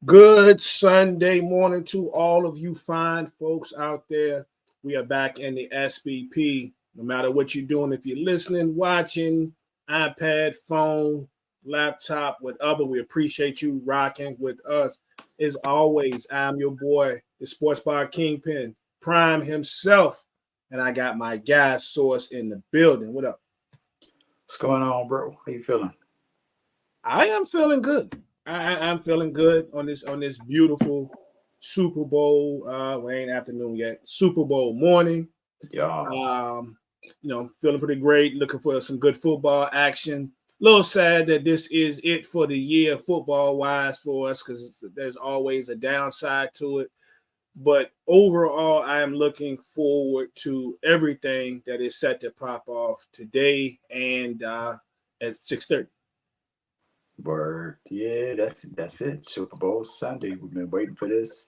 Good Sunday morning to all of you fine folks out there. We are back in the SBP. No matter what you're doing, if you're listening, watching, iPad, phone, laptop, whatever, we appreciate you rocking with us. As always, I'm your boy, the Sports Bar Kingpin, Prime himself, and I got my gas source in the building. What up? What's going on, bro? How you feeling? I am feeling good. I'm feeling good on this beautiful Super Bowl. We ain't afternoon yet. Super Bowl morning. Yeah, Um, feeling pretty great. Looking for some good football action. A little sad that this is it for the year, football wise, for us because there's always a downside to it. But overall, I am looking forward to everything that is set to pop off today and at 6:30. word. Yeah, that's it. Super Bowl Sunday. We've been waiting for this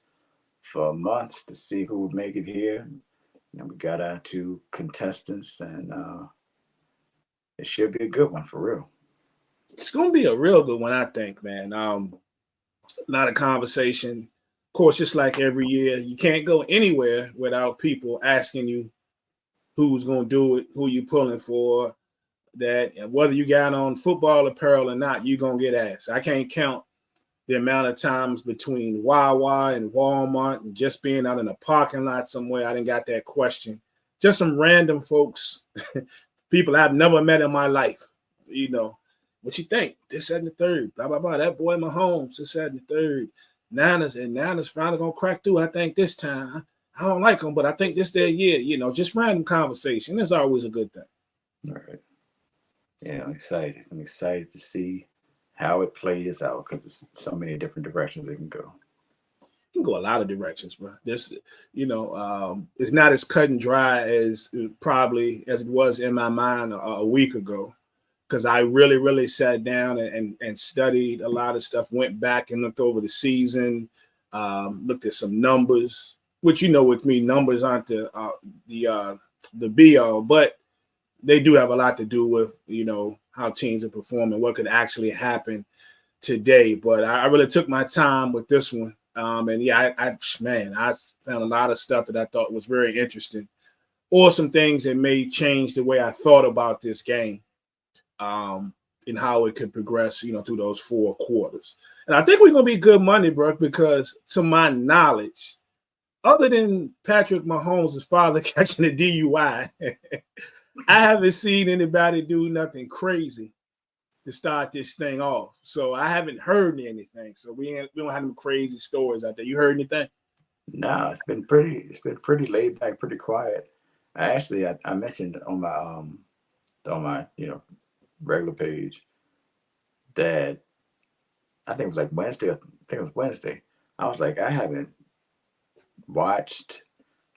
for months to see who would make it here. We got our two contestants, and it should be a good one for real. It's gonna be a real good one, I think, man. A lot of conversation. Of course, just like every year, you can't go anywhere without people asking you who's gonna do it, who you pulling for, that and whether you got on football apparel or not, you're gonna get asked. I can't count the amount of times between Wawa and Walmart and just being out in a parking lot somewhere, I didn't got that question. Just some random folks, people I've never met in my life, you know. What you think? This, that, and the third. Blah, blah, blah. That boy Mahomes, this, that, and the third. Niners finally gonna crack through, I think, this time. I don't like them, but I think this their year, just random conversation. That's always a good thing. All right. Yeah, I'm excited. I'm excited to see how it plays out because there's so many different directions it can go. Can go a lot of directions, bro. This, it's not as cut and dry as probably as it was in my mind a week ago, because I really, really sat down and studied a lot of stuff. Went back and looked over the season, looked at some numbers. Which with me, numbers aren't the be all, but they do have a lot to do with how teams are performing, what could actually happen today. But I really took my time with this one. And yeah, I found a lot of stuff that I thought was very interesting, or some things that may change the way I thought about this game, and how it could progress, through those four quarters. And I think we're gonna be good money, Brooke, because to my knowledge, other than Patrick Mahomes' father catching a DUI, I haven't seen anybody do nothing crazy to start this thing off. So I haven't heard anything. So we don't have any crazy stories out there. You heard anything? No, it's been pretty laid back, pretty quiet. I mentioned on my regular page that I think it was like Wednesday. I think it was Wednesday. I was like, I haven't watched,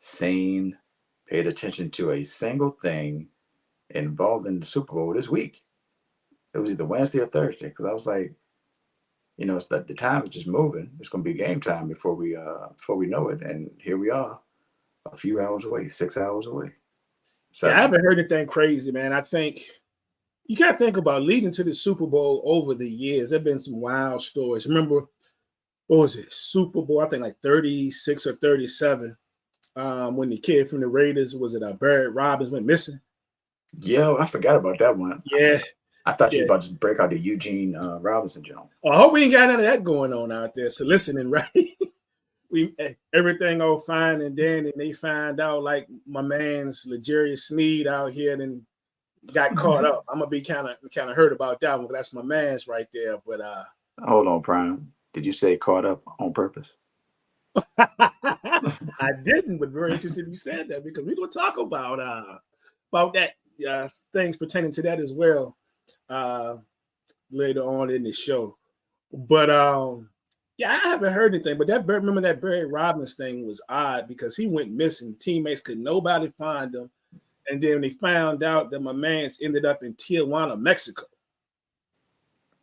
seen, paid attention to a single thing involved in the Super Bowl this week. It was either Wednesday or Thursday because I was like, it's the time is just moving. It's gonna be game time before we know it, and here we are, a few hours away, 6 hours away, Yeah, I 7. haven't heard anything crazy, man. I think you got to think about leading to the Super Bowl over the years. There have been some wild stories. Remember, what was it? Super Bowl, I think like 36 or 37, when the kid from the Raiders, was it Barrett Robbins, went missing? Yo, I forgot about that one. Yeah, I thought you yeah. was about to break out the Eugene Robinson joint. I hope we ain't got none of that going on out there. So listening, right? We everything all fine and then and they find out like my man's Legarius Sneed out here and got caught up. I'm gonna be kind of hurt about that one, but that's my man's right there. But Hold on, Prime. Did you say caught up on purpose? I didn't, but very interesting you said that because we're gonna talk about that things pertaining to that as well uh later on in the show. But yeah, I haven't heard anything. But remember that Barry Robbins thing was odd because he went missing. Teammates could nobody find him, and then they found out that my man's ended up in Tijuana, Mexico.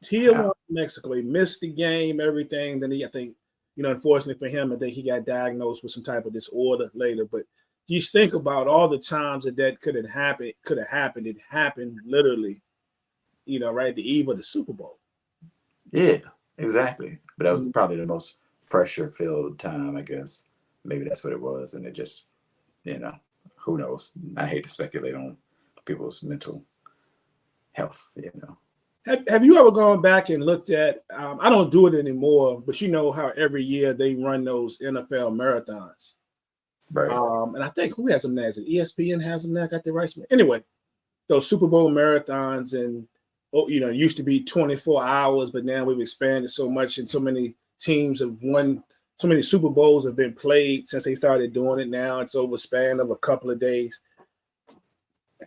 How? Tijuana, Mexico. He missed the game, everything. Then I think, unfortunately for him, I think he got diagnosed with some type of disorder later. But just think about all the times that could have happened. Could have happened. It happened literally, right at the eve of the Super Bowl. Yeah, exactly. But that was Mhm. probably the most pressure-filled time, I guess. Maybe that's what it was, and it just, who knows? I hate to speculate on people's mental health. Have you ever gone back and looked at? I don't do it anymore, but you know how every year they run those NFL marathons. Right. And I think who has them now? Is it ESPN has them now? Got the rights? Anyway, those Super Bowl marathons, and it used to be 24 hours, but now we've expanded so much, and so many teams have won. So many Super Bowls have been played since they started doing it. Now it's over a span of a couple of days.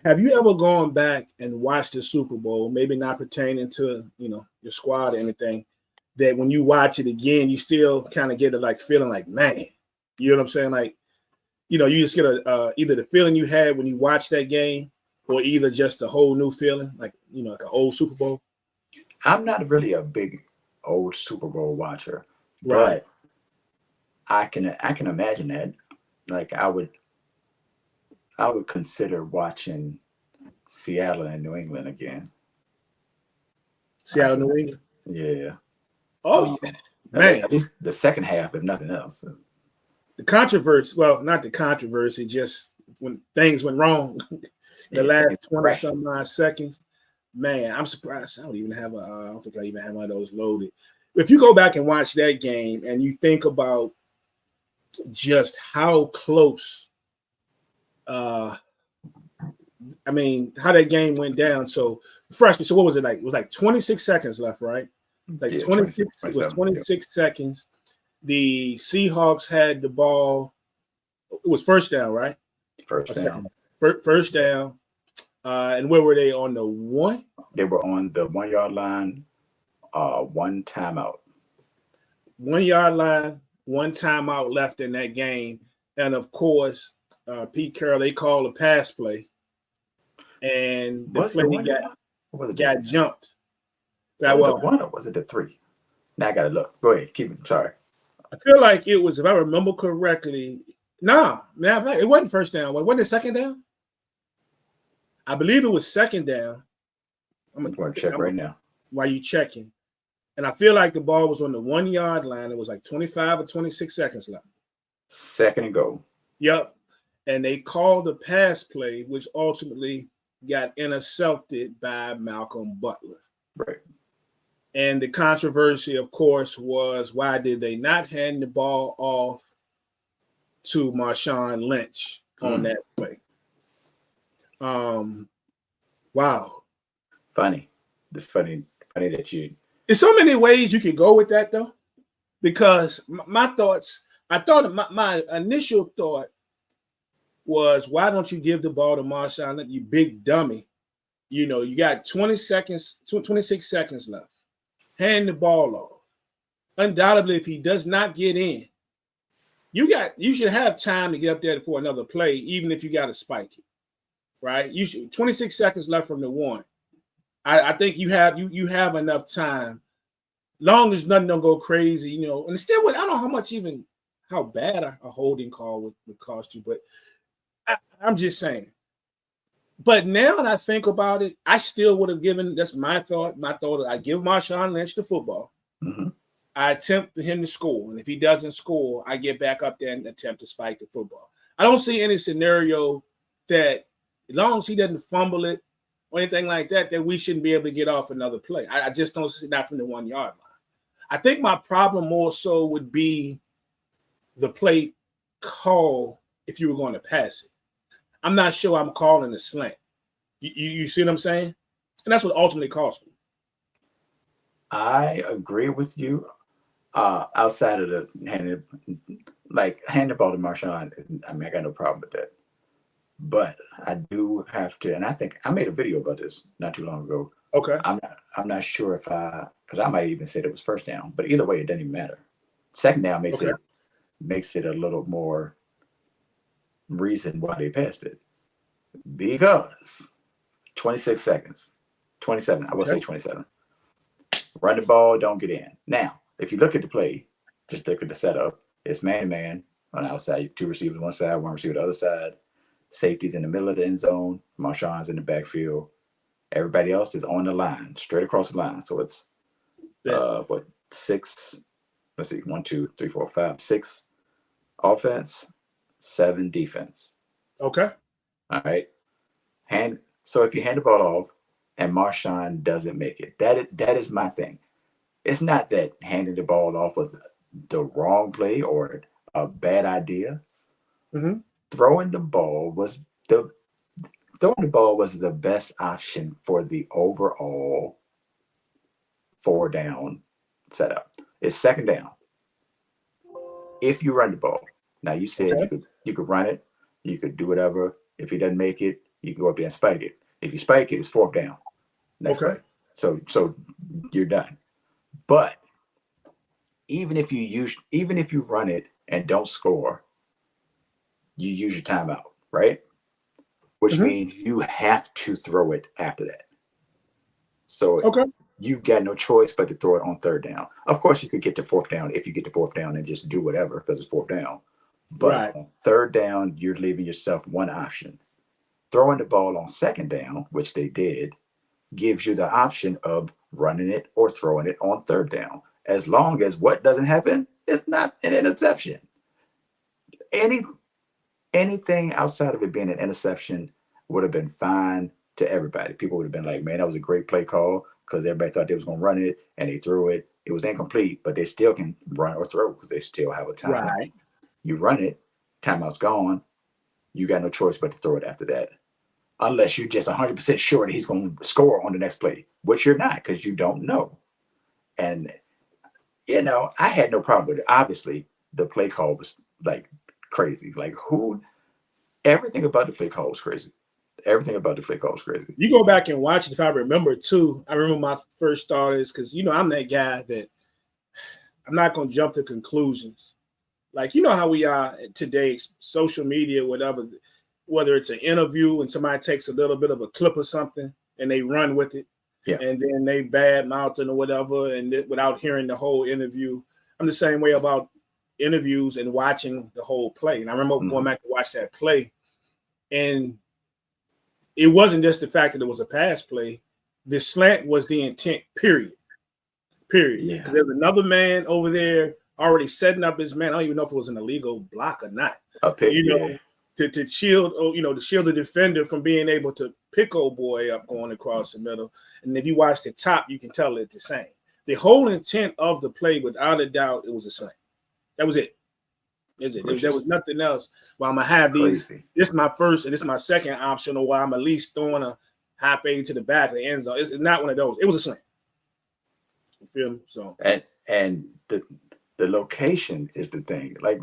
Have you ever gone back and watched the Super Bowl, maybe not pertaining to, your squad or anything, that when you watch it again, you still kind of get a feeling like, man, you know what I'm saying? Like, you just get either the feeling you had when you watched that game, or either just a whole new feeling, like an old Super Bowl. I'm not really a big old Super Bowl watcher, Right. but I can imagine that. Like I would consider watching Seattle and New England again. Seattle, New England. Yeah. Oh yeah, man. At least the second half, if nothing else. The controversy. Well, not the controversy. Just when things went wrong, the last 20 some odd seconds. Man, I'm surprised. I don't even have I don't think I even have one of those loaded. If you go back and watch that game and you think about just how close, how that game went down. So freshman, so what was it like? It was like 26 seconds left, right? Like 26, it was 26 seconds. The Seahawks had the ball. It was first down, right? First down. First down. And where were they, on the one? They were on the 1 yard line, one timeout. 1 yard line, one timeout left in that game. And of course, Pete Carroll, they called a pass play. And the play got jumped. Was it one or was it the three? Now I gotta look. Go ahead. Keep it. Sorry. I feel like it was, if I remember correctly, it wasn't first down. Wasn't it second down? I believe it was second down. I'm going to check right now. While you checking. And I feel like the ball was on the 1 yard line. It was like 25 or 26 seconds left. Second and goal. Yep. And they called the pass play, which ultimately got intercepted by Malcolm Butler. Right. And the controversy, of course, was why did they not hand the ball off to Marshawn Lynch on that play? Wow. Funny. It's funny that you. There's so many ways you could go with that, though, because my initial thought was, why don't you give the ball to Marshawn Lynch, you big dummy? You got 26 seconds left. Hand the ball off. Undoubtedly, if he does not get in, you should have time to get up there for another play, even if you got to spike it, right? 26 seconds left from the one. I think you have enough time, long as nothing don't go crazy, And still, I don't know how bad a holding call would cost you, but I'm just saying. But now that I think about it, I still would have given. That's my thought. I give Marshawn Lynch the football. Mm-hmm. I attempt for him to score, and if he doesn't score, I get back up there and attempt to spike the football. I don't see any scenario that, as long as he doesn't fumble it or anything like that, that we shouldn't be able to get off another play. I just don't see that from the 1 yard line. I think my problem more so would be the play call if you were going to pass it. I'm not sure I'm calling a slant. You see what I'm saying? And that's what ultimately cost me. I agree with you. Outside of the hand the ball to Marshawn, I got no problem with that. But I do have to, and I think I made a video about this not too long ago. Okay. I'm not sure because I might even said it was first down, but either way, it doesn't even matter. Second down makes it a little more reason why they passed it, because 26 seconds, 27. I will say 27. Run the ball, don't get in. Now, if you look at the play, just look at the setup. It's man-to-man on the outside, two receivers on one side, one receiver on the other side. Safety's in the middle of the end zone. Marshawn's in the backfield. Everybody else is on the line, straight across the line. So it's let's see, 1, 2, 3, 4, 5, 6 offense, 7 defense. Okay. All right. So if you hand the ball off and Marshawn doesn't make it, that is my thing. It's not that handing the ball off was the wrong play or a bad idea. Mm-hmm. Throwing the ball was the best option for the overall 4-down setup. It's second down. If you run the ball, now you said you could run it, you could do whatever. If he doesn't make it, you can go up there and spike it. If you spike it, it's 4th down. Next play. So you're done. But even if you run it and don't score, you use your timeout, right? Which means you have to throw it after that. So you've got no choice but to throw it on 3rd down. Of course, you could get to 4th down if you get to 4th down and just do whatever because it's 4th down. But on 3rd down, you're leaving yourself one option. Throwing the ball on 2nd down, which they did, gives you the option of running it or throwing it on 3rd down. As long as what doesn't happen, it's not an interception. Anything outside of it being an interception would have been fine to everybody. People would have been like, man, that was a great play call because everybody thought they was going to run it and they threw it. It was incomplete, but they still can run or throw because they still have a timeout. Right. You run it, timeout's gone. You got no choice but to throw it after that. Unless you're just 100% sure that he's going to score on the next play, which you're not because you don't know. And, I had no problem with it. Obviously, the play call was like crazy. Like everything about the play call was crazy. Everything about the play call was crazy. You go back and watch it. If I remember too, I remember my first thought is because, I'm that guy that I'm not going to jump to conclusions. Like, how we are today, social media, whatever, whether it's an interview and somebody takes a little bit of a clip or something and they run with it. Yeah. And then they bad mouthing or whatever, and without hearing the whole interview. I'm the same way about interviews and watching the whole play. And I remember going back to watch that play, and it wasn't just the fact that it was a pass play. The slant was the intent, period. Yeah. Because there's another man over there already setting up his man. I don't even know if it was an illegal block or not. A pick, to shield, to shield the defender from being able to pick old boy up going across the middle. And if you watch the top, you can tell it's the same. The whole intent of the play, without a doubt, it was a slant. That was it. There was nothing else. Well, I'm gonna have these. This is my first and this is my second option, or I'm at least throwing a high fade to the back of the end zone. It's not one of those. It was a slant. You feel me? So and the location is the thing. Like,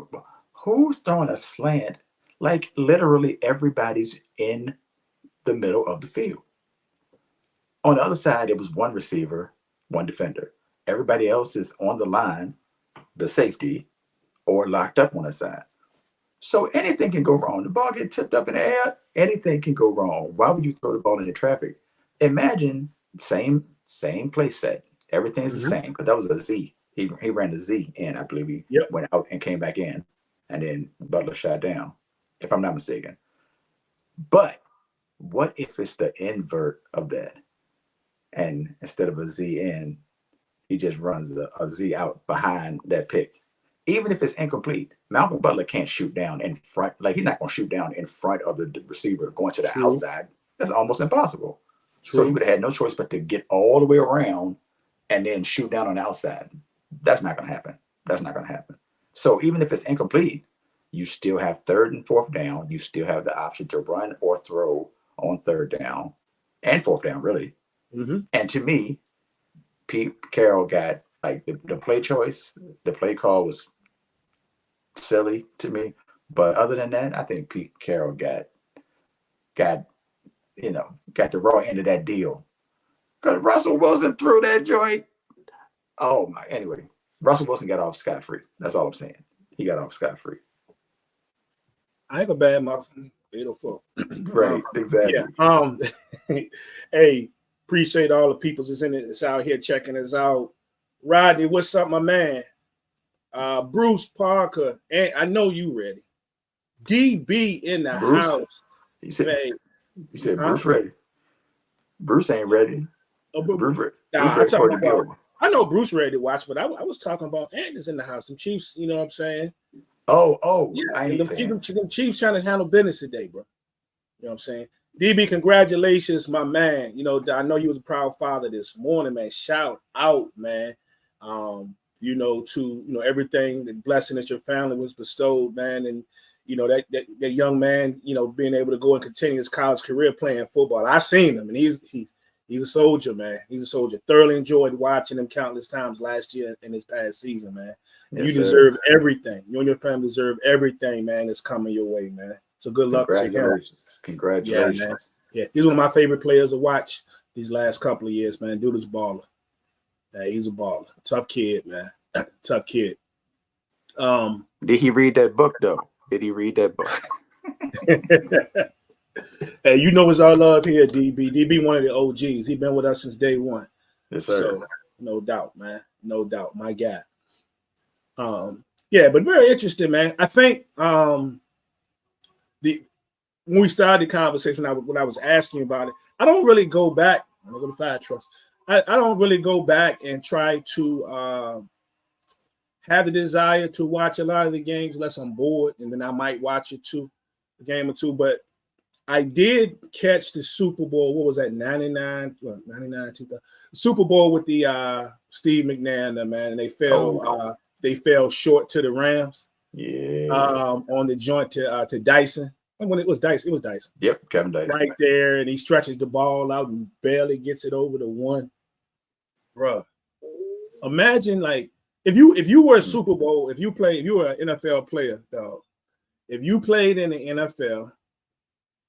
who's throwing a slant? Like, literally everybody's in the middle of the field. On the other side, it was one receiver, one defender. Everybody else is on the line, the safety, or locked up on the side. So anything can go wrong. The ball gets tipped up in the air, anything can go wrong. Why would you throw the ball into traffic? Imagine same play set. Everything's the same, because that was a Z. He ran the Z in, I believe he went out and came back in, and then Butler shot down, if I'm not mistaken. But what if it's the invert of that? And instead of a Z in, he just runs a Z out behind that pick. Even if it's incomplete, Malcolm Butler can't shoot down in front. Like, he's not going to shoot down in front of the receiver going to the outside. That's almost impossible. So he would have had no choice but to get all the way around and then shoot down on the outside. That's not going to happen. So even if it's incomplete, you still have 3rd and 4th down. You still have the option to run or throw on 3rd down and 4th down, really. Mm-hmm. And to me, Pete Carroll got, like, the play choice, the play call was silly to me. But other than that, I think Pete Carroll got the raw end of that deal. Because Russell Wilson threw that joint. Oh my! Anyway, Russell Wilson got off scot-free. That's all I'm saying. He got off scot-free. I ain't a bad motherfucker. 804. Right, exactly. Yeah. Hey, appreciate all the people that's out here checking us out. Rodney, what's up, my man? Bruce Parker, and I know you ready. DB in the house. You said Bruce ready. Bruce ain't ready. Bruce ready for the deal. I know Bruce ready to watch, but I was talking about Agnes in the house. Some Chiefs, you know what I'm saying? Oh, Yeah, I and ain't them, saying. them Chiefs trying to handle business today, bro. You know what I'm saying? DB, congratulations, my man. You know, I know you was a proud father this morning, man. Shout out, man. You know, to everything, the blessing that your family was bestowed, man, and you know that young man, you know, being able to go and continue his college career playing football. I've seen him, and he's a soldier, man. He's a soldier. Thoroughly enjoyed watching him countless times last year and this past season, man. And Yes, you sir. deserve everything. You and your family deserve everything, man, that's coming your way, man. So good luck to him. Congratulations. Yeah, Congratulations. man. Yeah, he's one of my favorite players to watch these last couple of years, man. Dude is a baller. Yeah, he's a baller. Tough kid, man. Tough kid. Did he read that book though? Did he read that book? Hey, you know it's our love here, DB. DB, one of the OGs. He's been with us since day one. Yes, sir. So no doubt, man. No doubt. My guy. Yeah, but very interesting, man. I think when we started the conversation, when I was asking about it, I don't really go back. I'm gonna go to Fire Trust. I don't really go back and try to have the desire to watch a lot of the games unless I'm bored, and then I might watch a game or two. But I did catch the Super Bowl. What was that? 99, 2000. Super Bowl with the Steve McNair, man, and they fell short to the Rams. Yeah. On the joint to Dyson. When it was Dyson, Yep, Kevin Dyson. Right there, and he stretches the ball out and barely gets it over the one. Bruh, imagine like if you were a Super Bowl, if you were an NFL player, dog. If you played in the NFL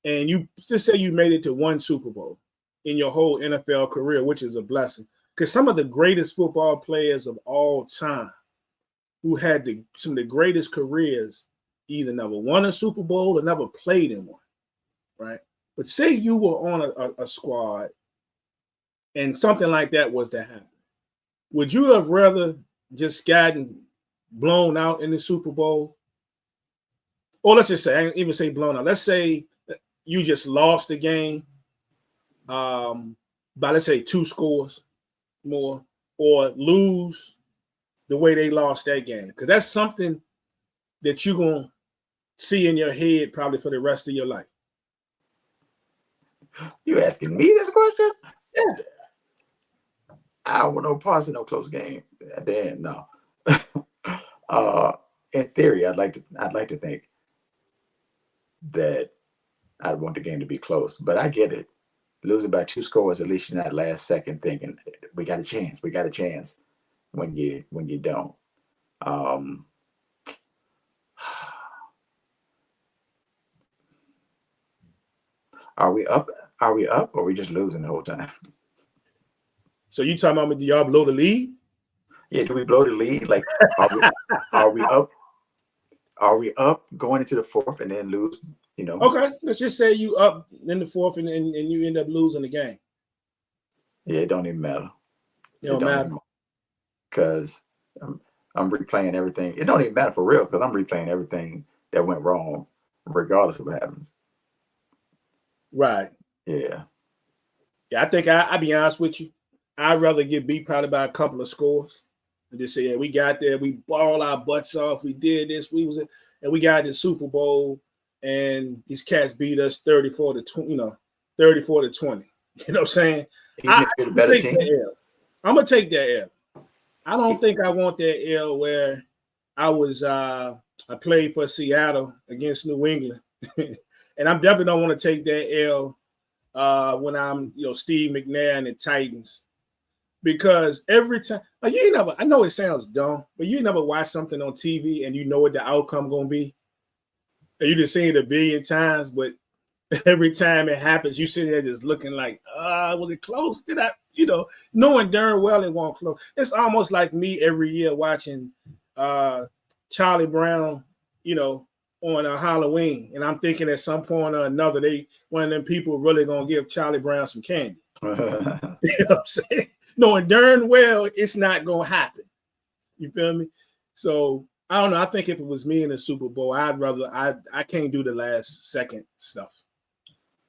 and you just say you made it to one Super Bowl in your whole NFL career, which is a blessing, because some of the greatest football players of all time who had some of the greatest careers either never won a Super Bowl or never played in one, right? But say you were on a squad and something like that was to happen. Would you have rather just gotten blown out in the Super Bowl? Or let's just say, I didn't even say blown out. Let's say you just lost the game by, let's say, 2 scores more, or lose the way they lost that game. Because that's something that you're going to see in your head probably for the rest of your life. You asking me this question? Yeah. I don't want no parts of no close game. Then no. In theory, I'd like to think that I'd want the game to be close, but I get it. Losing by 2 scores, at least in that last second, thinking we got a chance. We got a chance. When you don't. Are we up? Or are we just losing the whole time? So you talking about do y'all blow the lead? Yeah, do we blow the lead? Like, are we up? Are we up going into the 4th and then lose? You know. Okay, let's just say you up in the 4th and you end up losing the game. Yeah, it don't even matter. It don't matter because I'm replaying everything. It don't even matter for real because I'm replaying everything that went wrong, regardless of what happens. Right. Yeah. Yeah, I think I'll be honest with you. I'd rather get beat probably by a couple of scores and just say, yeah, we got there, we balled our butts off, we did this, and we got the Super Bowl, and these cats beat us 34 to 20. You know what I'm saying? Even if you're the better team, I'm gonna take that L. I don't think I want that L where I played for Seattle against New England, and I definitely don't want to take that L when I'm Steve McNair and the Titans. Because every time, like I know it sounds dumb, but you never watch something on TV and you know what the outcome gonna be. And you just seen it a billion times, but every time it happens, you sit there just looking like, was it close? Did I, knowing darn well it won't close. It's almost like me every year watching Charlie Brown, on a Halloween, and I'm thinking at some point or another, one of them people really gonna give Charlie Brown some candy. You know what I'm saying? Knowing darn well it's not gonna happen. You feel me? So I don't know. I think if it was me in the Super Bowl, I'd rather I can't do the last second stuff.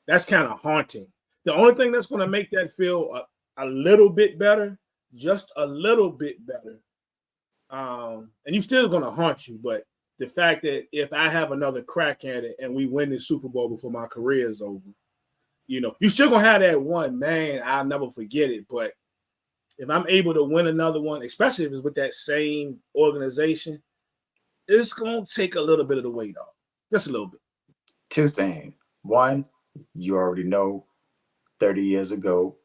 That's kind of haunting. The only thing that's gonna make that feel a little bit better just a little bit better, and you still gonna haunt you, but the fact that if I have another crack at it and we win the Super Bowl before my career is over, you still gonna have that one, man. I'll never forget it. But if I'm able to win another one, especially if it's with that same organization, it's gonna take a little bit of the weight off, just a little bit. Two things. One, you already know 30 years ago,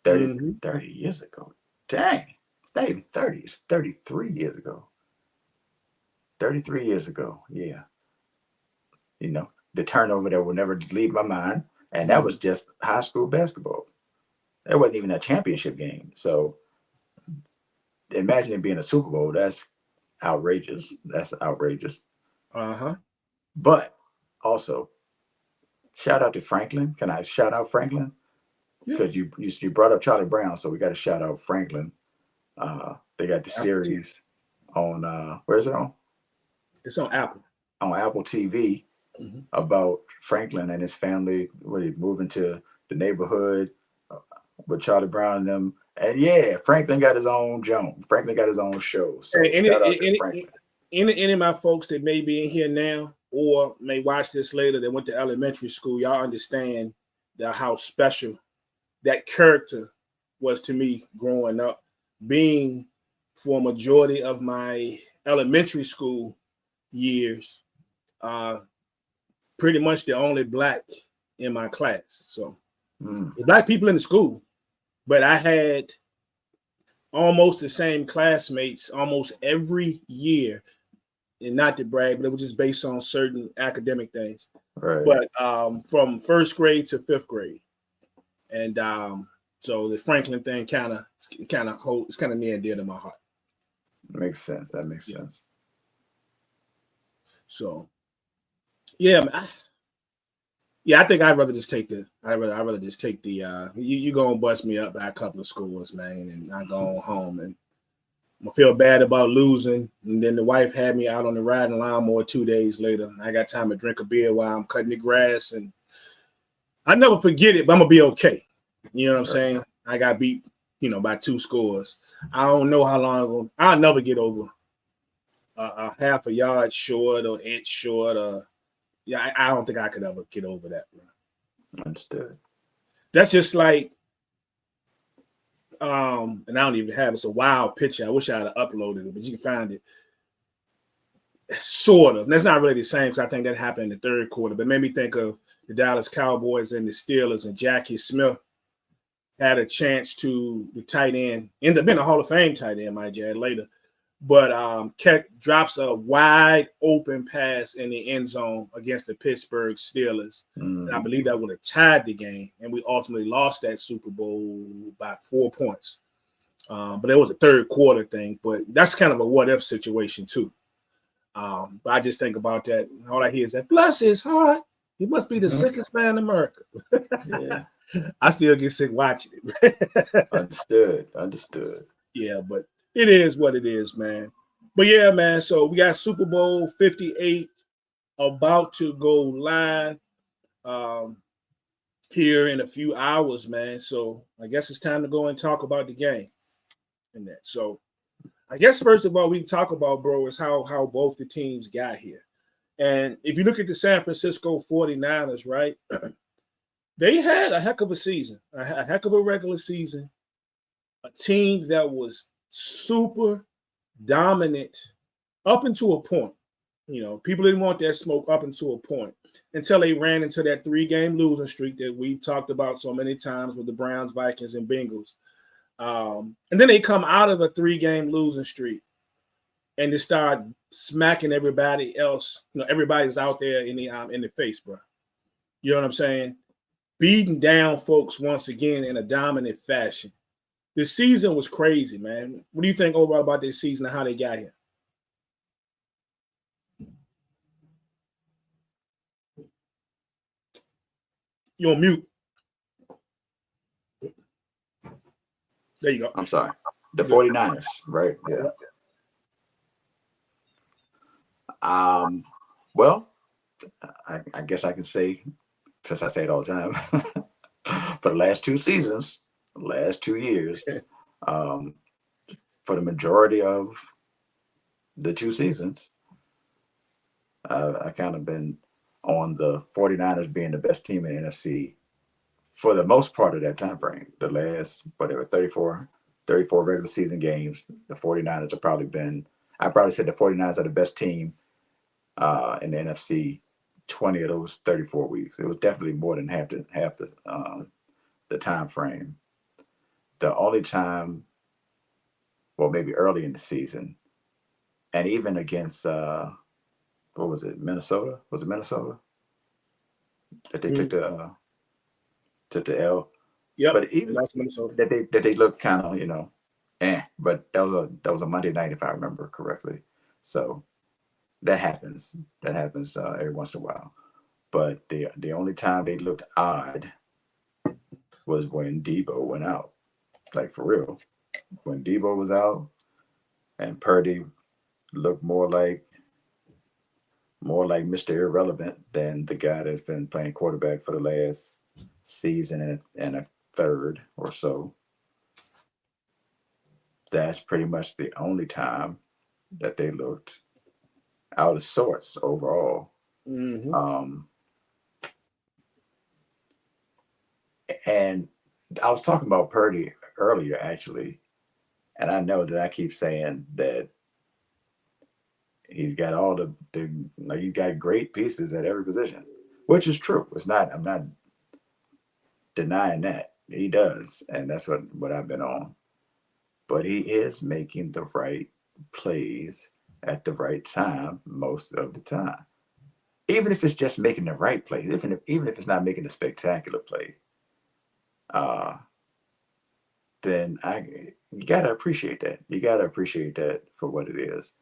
30 years ago. Dang, it's not even 30, it's 33 years ago. 33 years ago, yeah. The turnover that will never leave my mind. And that was just high school basketball. That wasn't even a championship game. So imagine it being a Super Bowl. That's outrageous. That's outrageous. But also, shout out to Franklin. Can I shout out Franklin? Because you brought up Charlie Brown, so we got to shout out Franklin. They got the series on where is it on? It's on Apple. On Apple TV about Franklin and his family when he moving to the neighborhood with Charlie Brown and them. And yeah, Franklin got his own Joan. Franklin got his own show. So any of my folks that may be in here now or may watch this later that went to elementary school, y'all understand how special that character was to me growing up, being for a majority of my elementary school years, pretty much the only black in my class. So black people in the school, but I had almost the same classmates almost every year, and not to brag, but it was just based on certain academic things. Right. But from first grade to fifth grade, and so the Franklin thing it's kind of near and dear to my heart. Makes sense. That makes sense. So, yeah, man, I think I'd rather just take the. I'd rather just take the. You gonna bust me up by a couple of scores, man, and I go home and I feel bad about losing. And then the wife had me out on the riding lawnmower 2 days later. I got time to drink a beer while I'm cutting the grass, and I never forget it. But I'm gonna be okay. You know what I'm saying? I got beat, by 2 scores. I don't know how long ago. I'll never get over a half a yard short or inch short. I don't think I could ever get over that. Bro. Understood. That's just like, and I don't even have it. It's a wild picture. I wish I had uploaded it, but you can find it. Sort of. That's not really the same because I think that happened in the third quarter, but it made me think of the Dallas Cowboys and the Steelers, and Jackie Smith had a chance to the tight end, ended up being a Hall of Fame tight end, might add later. But Keck drops a wide open pass in the end zone against the Pittsburgh Steelers. And I believe that would have tied the game, and we ultimately lost that Super Bowl by 4 points. But it was a third quarter thing, but that's kind of a what-if situation too. But I just think about that. All I hear is that, bless his heart, he must be the sickest man in America. Yeah. I still get sick watching it. Understood. Yeah, but it is what it is, man. But yeah, man, so we got Super Bowl 58 about to go live here in a few hours, man. So I guess it's time to go and talk about the game and that. So I guess first of all, we can talk about, bro, is how both the teams got here. And if you look at the San Francisco 49ers, right, they had a heck of a season, a heck of a regular season, a team that was super dominant up until a point. People didn't want that smoke up until a point until they ran into that 3-game losing streak that we've talked about so many times with the Browns, Vikings, and Bengals. And then they come out of a 3-game losing streak and they start smacking everybody else. Everybody's out there in the face, bro. You know what I'm saying? Beating down folks once again in a dominant fashion. This season was crazy, man. What do you think overall about this season and how they got here? You're on mute. There you go. I'm sorry. The 49ers, right? Yeah. Well, I guess I can say, since I say it all the time, for the last 2 seasons, the last 2 years, for the majority of the 2 seasons, I kind of been on the 49ers being the best team in the NFC for the most part of that time frame. The last, whatever, 34 regular season games, the 49ers have probably been, I probably said the 49ers are the best team in the NFC 20 of those 34 weeks. It was definitely more than half the time frame. The only time, well, maybe early in the season, and even against what was it, Minnesota? Was it Minnesota that they took the L? Yep. But even Minnesota. that they looked kind of, but that was a Monday night if I remember correctly. So that happens. That happens every once in a while. But the only time they looked odd was when Debo went out. Like, for real. When Debo was out and Purdy looked more like Mr. Irrelevant than the guy that's been playing quarterback for the last season and a third or so. That's pretty much the only time that they looked out of sorts overall. Mm-hmm. And I was talking about Purdy earlier, actually, and I know that I keep saying that he's got all like, he's got great pieces at every position, which is true. I'm not denying that he does, and that's what I've been on. But he is making the right plays at the right time most of the time. Even if it's just making the right play, even if it's not making a spectacular play, then you gotta appreciate that. You gotta appreciate that for what it is.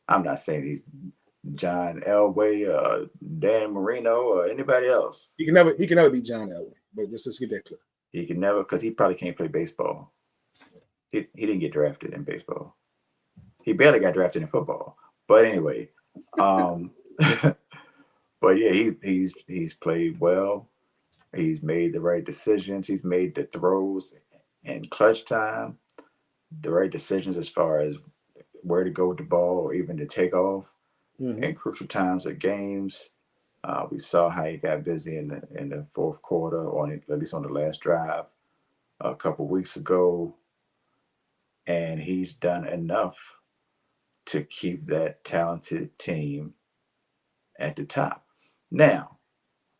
I'm not saying he's John Elway, Dan Marino, or anybody else. He can never be John Elway. But just let's get that clear. He can never, because he probably can't play baseball. He didn't get drafted in baseball. He barely got drafted in football. But anyway, but yeah, he's played well. He's made the right decisions. He's made the throws in clutch time, the right decisions as far as where to go with the ball or even to take off in crucial times of games. We saw how he got busy in the fourth quarter, or at least on the last drive a couple weeks ago, and he's done enough to keep that talented team at the top. Now,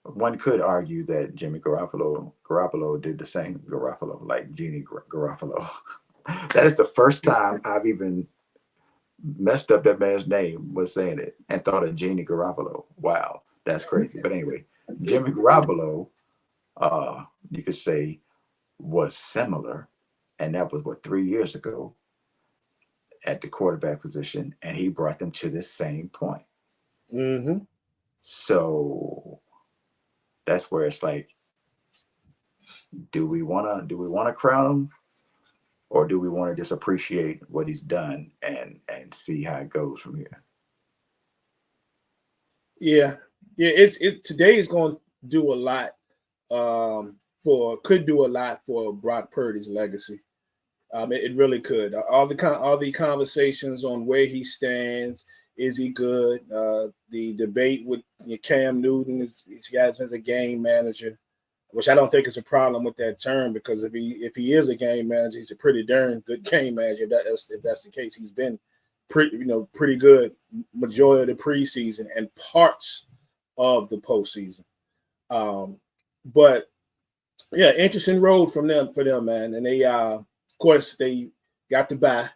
one could argue that Jimmy Garoppolo did the same. Like Genie Garoppolo. That is the first time I've even messed up that man's name was saying it and thought of Genie Garoppolo. Wow, that's crazy. But anyway, Jimmy Garoppolo, you could say, was similar, and that was 3 years ago at the quarterback position, and he brought them to this same point. Mm-hmm. So that's where it's like, do we want to crown him, or do we want to just appreciate what he's done and see how it goes from here? Yeah. Today is going to do a lot could do a lot for Brock Purdy's legacy. It really could. All the conversations on where he stands, is he good? The debate with Cam Newton as a game manager, which I don't think is a problem with that term, because if he is a game manager, he's a pretty darn good game manager. If that's the case, he's been pretty good majority of the preseason and parts of the postseason. But yeah, interesting road for them, man. And they of course they got the bye.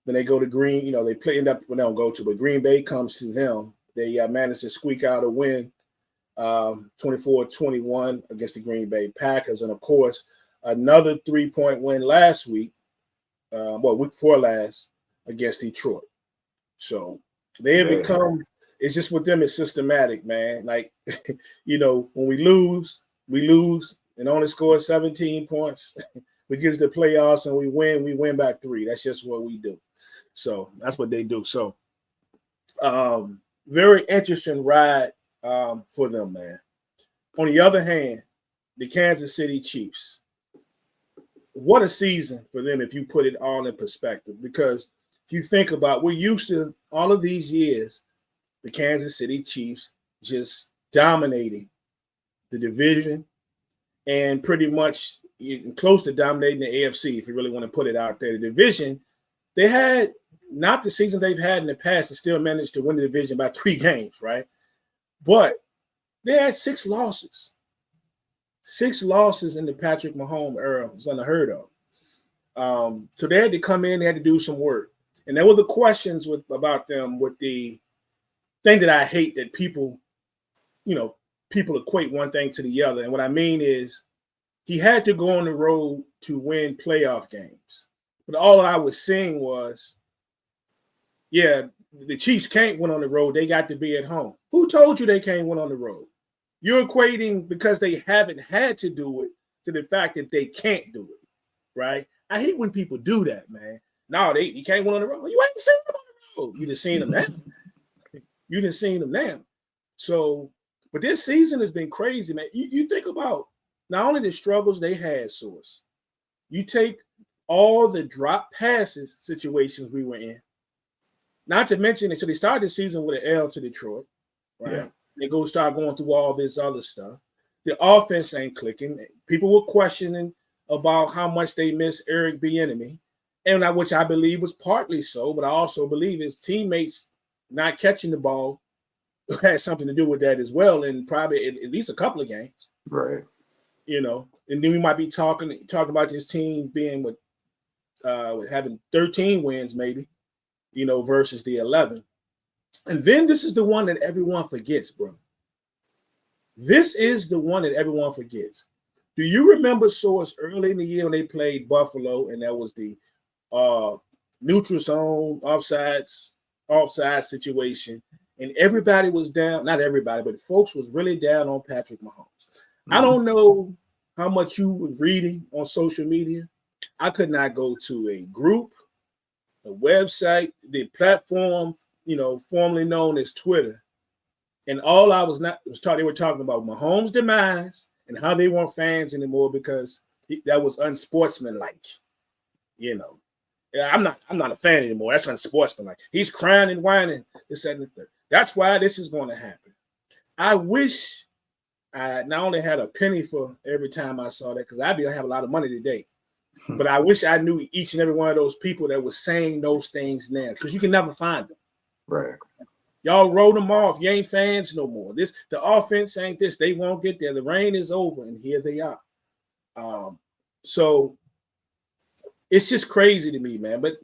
Then they go to Green, they end up, well, they don't go to, but Green Bay comes to them. They managed to squeak out a win, 24-21 against the Green Bay Packers. And of course, another 3-point win last week, week before last, against Detroit. So they have become, it's just with them, it's systematic, man. Like, when we lose and only score 17 points. We get to the playoffs and we win by 3. That's just what we do. So that's what they do. So very interesting ride for them, man. On the other hand, the Kansas City Chiefs. what a season for them if you put it all in perspective. Because if you think about, we're used to all of these years, the Kansas City Chiefs just dominating the division and pretty much close to dominating the AFC, if you really want to put it out there. The division, they had not the season they've had in the past and still managed to win the division by 3 games, right? But they had 6 losses. 6 losses in the Patrick Mahomes era was unheard of. So they had to come in, they had to do some work. And there were the questions about them with the thing that I hate that people equate one thing to the other. And what I mean is he had to go on the road to win playoff games. But all I was seeing was, yeah, the Chiefs can't win on the road. They got to be at home. Who told you they can't win on the road? You're equating because they haven't had to do it to the fact that they can't do it, right? I hate when people do that, man. No, you can't win on the road. You ain't seen them on the road. You just seen them now. You didn't seen them now. So, but this season has been crazy, man. You think about not only the struggles they had, Source. You take all the drop passes situations we were in. Not to mention it. So they started the season with an L to Detroit, right? Yeah. They start going through all this other stuff. The offense ain't clicking. People were questioning about how much they miss Eric Bieniemy, and which I believe was partly so, but I also believe his teammates not catching the ball had something to do with that as well, and probably at least a couple of games. Right. And then we might be talking about this team being with having 13 wins maybe, versus the 11. And then this is the one that everyone forgets, bro. This is the one that everyone forgets. Do you remember Source early in the year when they played Buffalo and that was the neutral zone offside situation and everybody was down, not everybody, but folks was really down on Patrick Mahomes. Mm-hmm. I don't know how much you were reading on social media. I could not go to a group, a website, the platform, formerly known as Twitter. And all I was they were talking about Mahomes' demise and how they weren't fans anymore because that was unsportsmanlike. I'm not a fan anymore. That's unsportsmanlike. He's crying and whining. This and that. That's why this is going to happen. I wish I not only had a penny for every time I saw that, because I have a lot of money today. But I wish I knew each and every one of those people that was saying those things now, because you can never find them. Right. Y'all wrote them off. You ain't fans no more. The offense ain't this. They won't get there. The rain is over, and here they are. So it's just crazy to me, man. But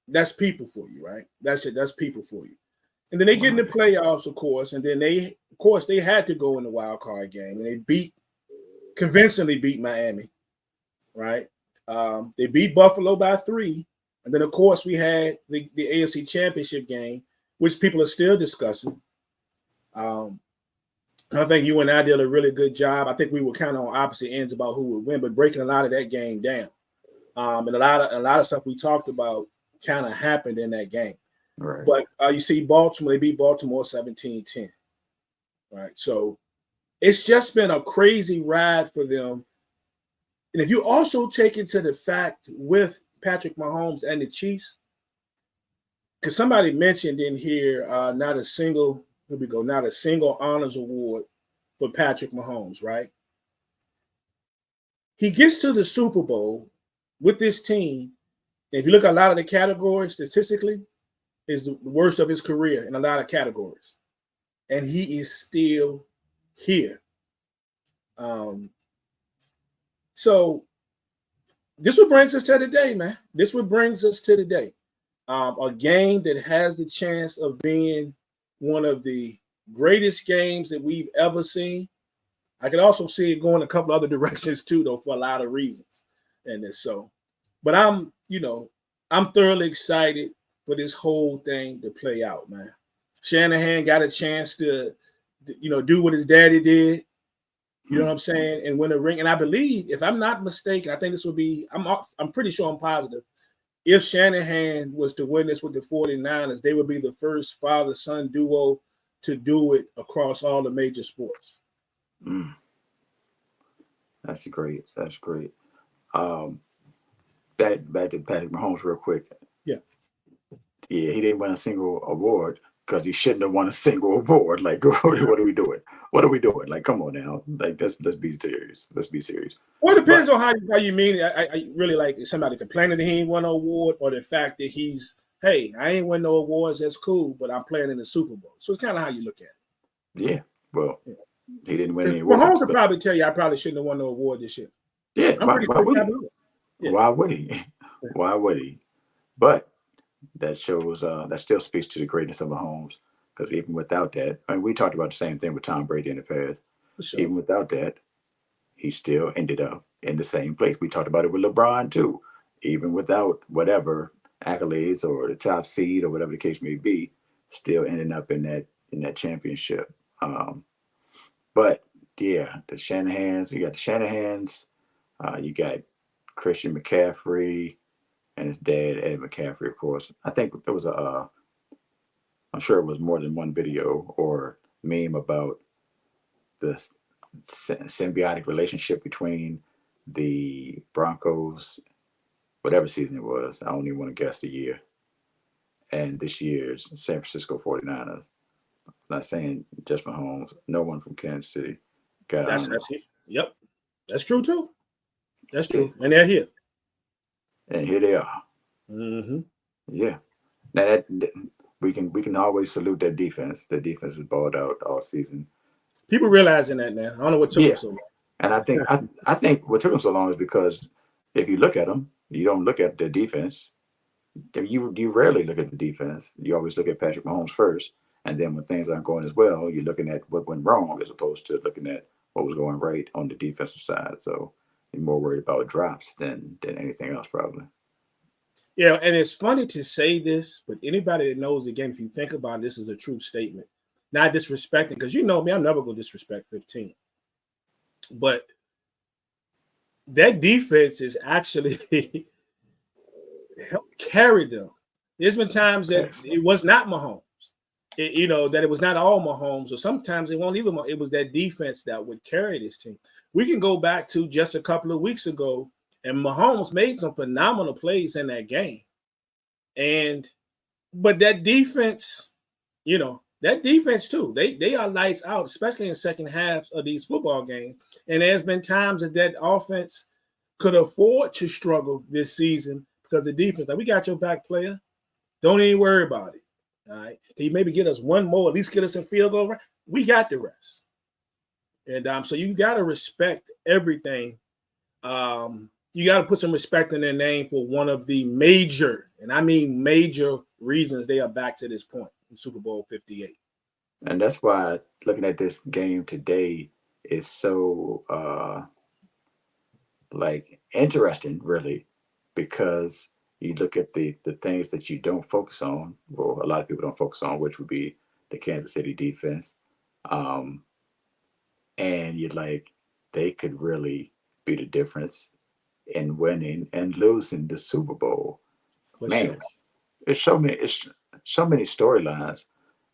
that's people for you, right? That's people for you. And then they get in the playoffs, of course, and then they had to go in the wild card game, and they convincingly beat Miami, right? They beat Buffalo by 3. And then, of course, we had the AFC Championship game, which people are still discussing. I think you and I did a really good job. I think we were kind of on opposite ends about who would win, but breaking a lot of that game down. And a lot of stuff we talked about kind of happened in that game. Right. But you see Baltimore, they beat Baltimore 17-10. Right. So it's just been a crazy ride for them. And if you also take into the fact with Patrick Mahomes and the Chiefs, because somebody mentioned in here not a single honors award for Patrick Mahomes, right? He gets to the Super Bowl with this team. And if you look at a lot of the categories statistically, is the worst of his career in a lot of categories. And he is still here. So this what brings us to today, man. This what brings us to today. A game that has the chance of being one of the greatest games that we've ever seen. I could also see it going a couple other directions too, though, for a lot of reasons. But I'm thoroughly excited for this whole thing to play out, man. Shanahan got a chance to, do what his daddy did. You know what I'm saying? And win a ring. And I believe, if I'm not mistaken, I think this would be, I'm pretty sure I'm positive. If Shanahan was to win this with the 49ers, they would be the first father-son duo to do it across all the major sports. That's great. That's great. back to Patrick Mahomes real quick. Yeah. Yeah, he didn't win a single award because he shouldn't have won a single award. Like, what are we doing? What are we doing? Like, come on now. Like, let's be serious. Let's be serious. Well, it depends But on how you mean it. I really like somebody complaining that he ain't won no award, or the fact that he's, hey, I ain't win no awards. That's cool, but I'm playing in the Super Bowl. So it's kind of how you look at it. yeah, well, Yeah. he didn't win any Mahomes awards. would But probably tell you I probably shouldn't have won no award this year. yeah, I'm pretty why sure he would he? probably would. Yeah. Why would he? Why would he? But that shows that still speaks to the greatness of Mahomes. Because even without that, I mean, we talked about the same thing with Tom Brady in the past. For sure. Even without that, he still ended up in the same place. We talked about it with LeBron too. Even without whatever accolades or the top seed or whatever the case may be, still ending up in that championship. But yeah, the Shanahans. You got the Shanahans. You got Christian McCaffrey and his dad, Ed McCaffrey, of course. I think there was I'm sure it was more than one video or meme about the symbiotic relationship between the Broncos, whatever season it was. I don't even want to guess the year. And this year's San Francisco 49ers. I'm not saying just Mahomes. No one from Kansas City got That's it. Yep. That's true too. That's true. Yeah. And they're here. And here they are. Mm-hmm. Yeah. Now that we can always salute that defense. The defense has balled out all season. People realizing that now. I don't know what took them so long. And I think what took them so long is because if you look at them, you don't look at the defense. You rarely look at the defense. You always look at Patrick Mahomes first, and then when things aren't going as well, you're looking at what went wrong as opposed to looking at what was going right on the defensive side. So you're more worried about drops than anything else, probably. Yeah, and it's funny to say this, but anybody that knows the game, if you think about it, this is a true statement. Not disrespecting, because you know me, I'm never going to disrespect 15. But that defense is actually helped carry them. There's been times that it was not Mahomes, that it was not all Mahomes, or sometimes it won't even. It was that defense that would carry this team. We can go back to just a couple of weeks ago, and Mahomes made some phenomenal plays in that game. But that defense, that defense too, they are lights out, especially in second halves of these football games. And there's been times that offense could afford to struggle this season because the defense, like, we got your back, player. Don't even worry about it. All right. Can you maybe get us one more, at least get us in field goal? We got the rest. And so you got to respect everything. You got to put some respect in their name for one of the major, and I mean major, reasons they are back to this point in Super Bowl 58. And that's why looking at this game today is so interesting, really, because you look at the things that you don't focus on. Well, a lot of people don't focus on, which would be the Kansas City defense. And you're like, they could really be the difference in winning and losing the Super Bowl. Man, it's so many storylines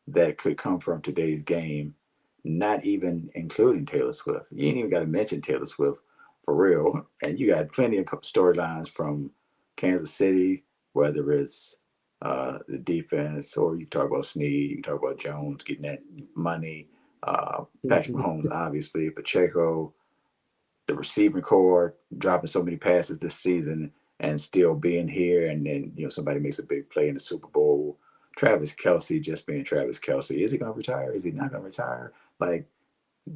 that could come from today's game, not even including Taylor Swift. You ain't even got to mention Taylor Swift for real. And you got plenty of storylines from Kansas City, whether it's the defense, or you talk about Snead, you can talk about Jones getting that money, Patrick Mahomes, obviously, Pacheco, the receiving core dropping so many passes this season and still being here, and then somebody makes a big play in the Super Bowl. Travis Kelce just being Travis Kelce. Is he going to retire? Is he not going to retire? Like,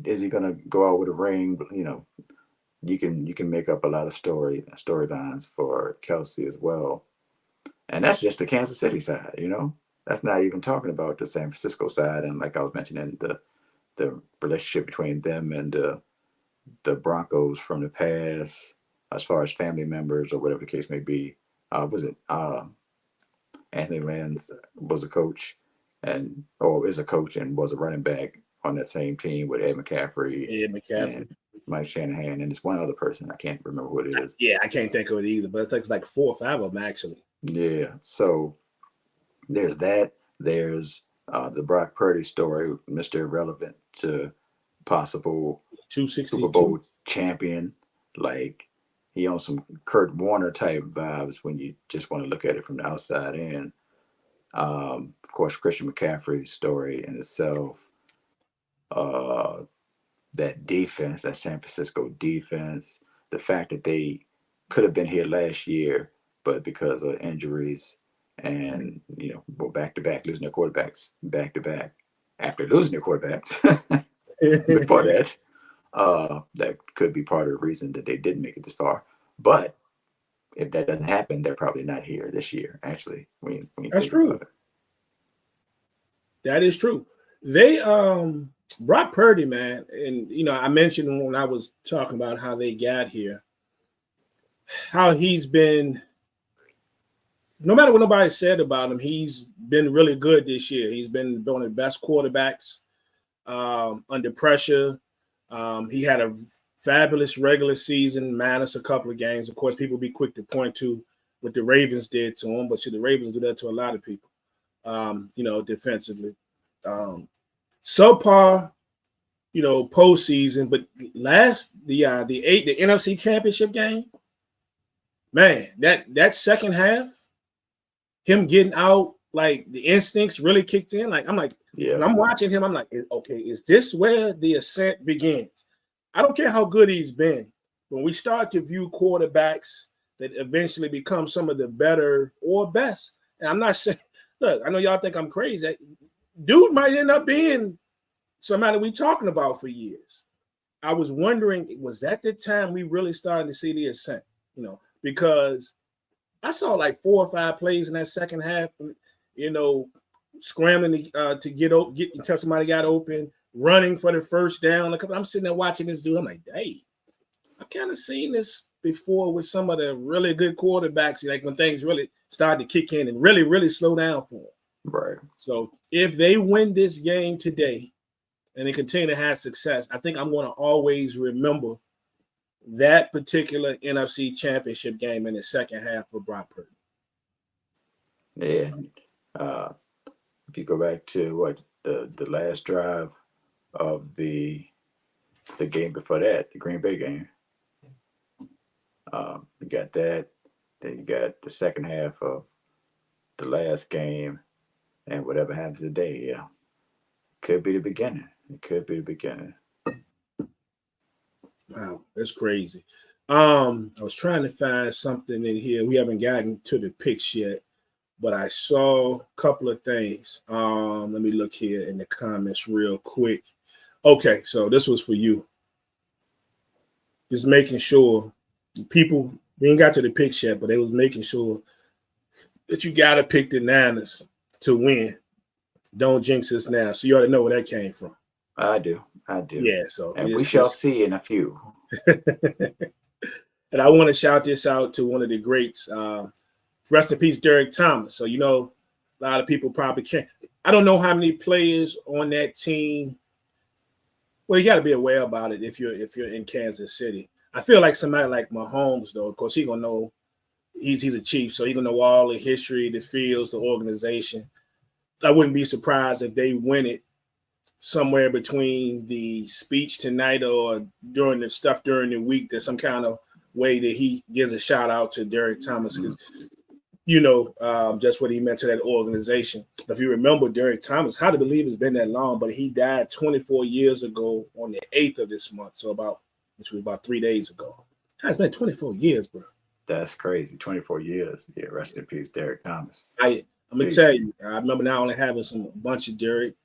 is he going to go out with a ring? You can make up a lot of storylines for Kelce as well, and that's just the Kansas City side. That's not even talking about the San Francisco side, and like I was mentioning, the relationship between them and the Broncos from the past, as far as family members or whatever the case may be. Anthony Lynn was a coach is a coach and was a running back on that same team with Ed McCaffrey. And Mike Shanahan, and there's one other person. I can't remember who it is. Yeah, I can't think of it either, but it's like 4 or 5 of them, actually. Yeah, so there's that. There's the Brock Purdy story, Mr. Irrelevant to possible 262 Super Bowl champion. Like, he on some Kurt Warner type vibes when you just want to look at it from the outside in. Of course, Christian McCaffrey's story in itself. That defense, that San Francisco defense, the fact that they could have been here last year, but because of injuries and back to back, losing their quarterbacks back to back after losing their quarterbacks before that, that could be part of the reason that they didn't make it this far. But if that doesn't happen, they're probably not here this year. Actually, when That's true. That is true. They Brock Purdy, man, and I mentioned when I was talking about how they got here, how he's been. No matter what nobody said about him, he's been really good this year. He's been one of the best quarterbacks under pressure. He had a fabulous regular season, minus a couple of games. Of course, people be quick to point to what the Ravens did to him, but the Ravens do that to a lot of people, defensively. Subpar, postseason, but the NFC Championship game, man, that second half, him getting out, like the instincts really kicked in. Like I'm like, when I'm watching him, I'm like, okay, is this where the ascent begins? I don't care how good he's been. When we start to view quarterbacks that eventually become some of the better or best, and I'm not saying, look, I know y'all think I'm crazy. Dude might end up being somebody we talking about for years. I was wondering, was that the time we really started to see the ascent? Because I saw like 4 or 5 plays in that second half, scrambling to get until somebody got open, running for the first down. I'm sitting there watching this dude. I'm like, hey, I've kind of seen this before with some of the really good quarterbacks, like when things really start to kick in and really, really slow down for them. Right. So if they win this game today and they continue to have success, I think I'm going to always remember that particular NFC Championship game in the second half for Brock Purdy. Yeah. If you go back to the last drive of the game before that, the Green Bay game, you got that. Then you got the second half of the last game, and whatever happens today, could be the beginning. It could be the beginning. Wow, that's crazy. I was trying to find something in here. We haven't gotten to the picks yet, but I saw a couple of things. Let me look here in the comments real quick. Okay, so this was for you. Just making sure people, we ain't got to the picks yet, but they was making sure that you got to pick the Niners to win. Don't jinx us now. So you already know where that came from. I do. Yeah, so. And we shall see in a few. And I want to shout this out to one of the greats. Rest in peace, Derek Thomas. So, a lot of people probably can't. I don't know how many players on that team. Well, you got to be aware about it if you're in Kansas City. I feel like somebody like Mahomes, though, of course, he's going to know he's a Chief, so he's going to know all the history, the fields, the organization. I wouldn't be surprised if they win it somewhere between the speech tonight or during the week. There's some kind of way that he gives a shout out to Derek Thomas because, just what he meant to that organization. If you remember, Derek Thomas, hard to believe it's been that long, but he died 24 years ago on the 8th of this month. So which was about 3 days ago. It's been 24 years, bro. That's crazy. 24 years. Yeah, rest in peace, Derek Thomas. I'm gonna tell you, I remember not only having a bunch of Derek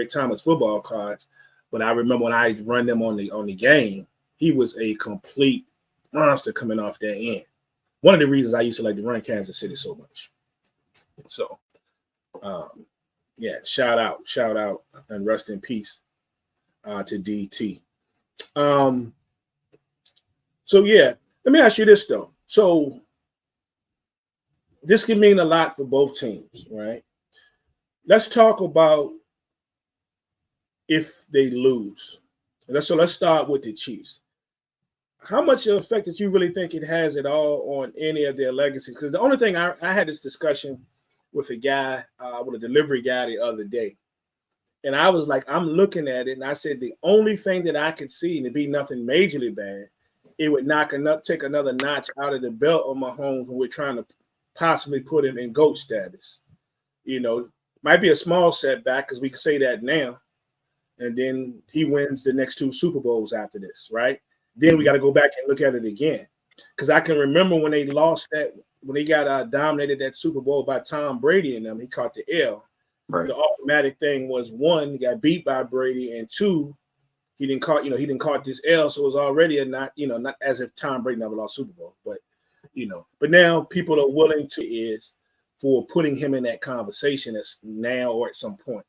Thomas football cards, but I remember when I run them on the game, he was a complete monster coming off that end. One of the reasons I used to like to run Kansas City so much. So, shout out, and rest in peace to DT. Let me ask you this though. So this can mean a lot for both teams, right? Let's talk about if they lose. Let's start with the Chiefs. How much effect did you really think it has at all on any of their legacies? Because the only thing I had this discussion with a guy, with a delivery guy the other day. And I was like, I'm looking at it and I said, the only thing that I could see, and it'd be nothing majorly bad, it would take another notch out of the belt of Mahomes when we're trying to possibly put him in GOAT status. You know, might be a small setback because we can say that now. And then he wins the next 2 Super Bowls after this, right? Then we got to go back and look at it again. Because I can remember when they lost that, when they got dominated that Super Bowl by Tom Brady and them, he caught the L. Right. The automatic thing was 1, he got beat by Brady, and 2, he didn't caught this L, so it was already not as if Tom Brady never lost Super Bowl, but now people are willing for putting him in that conversation as now or at some point.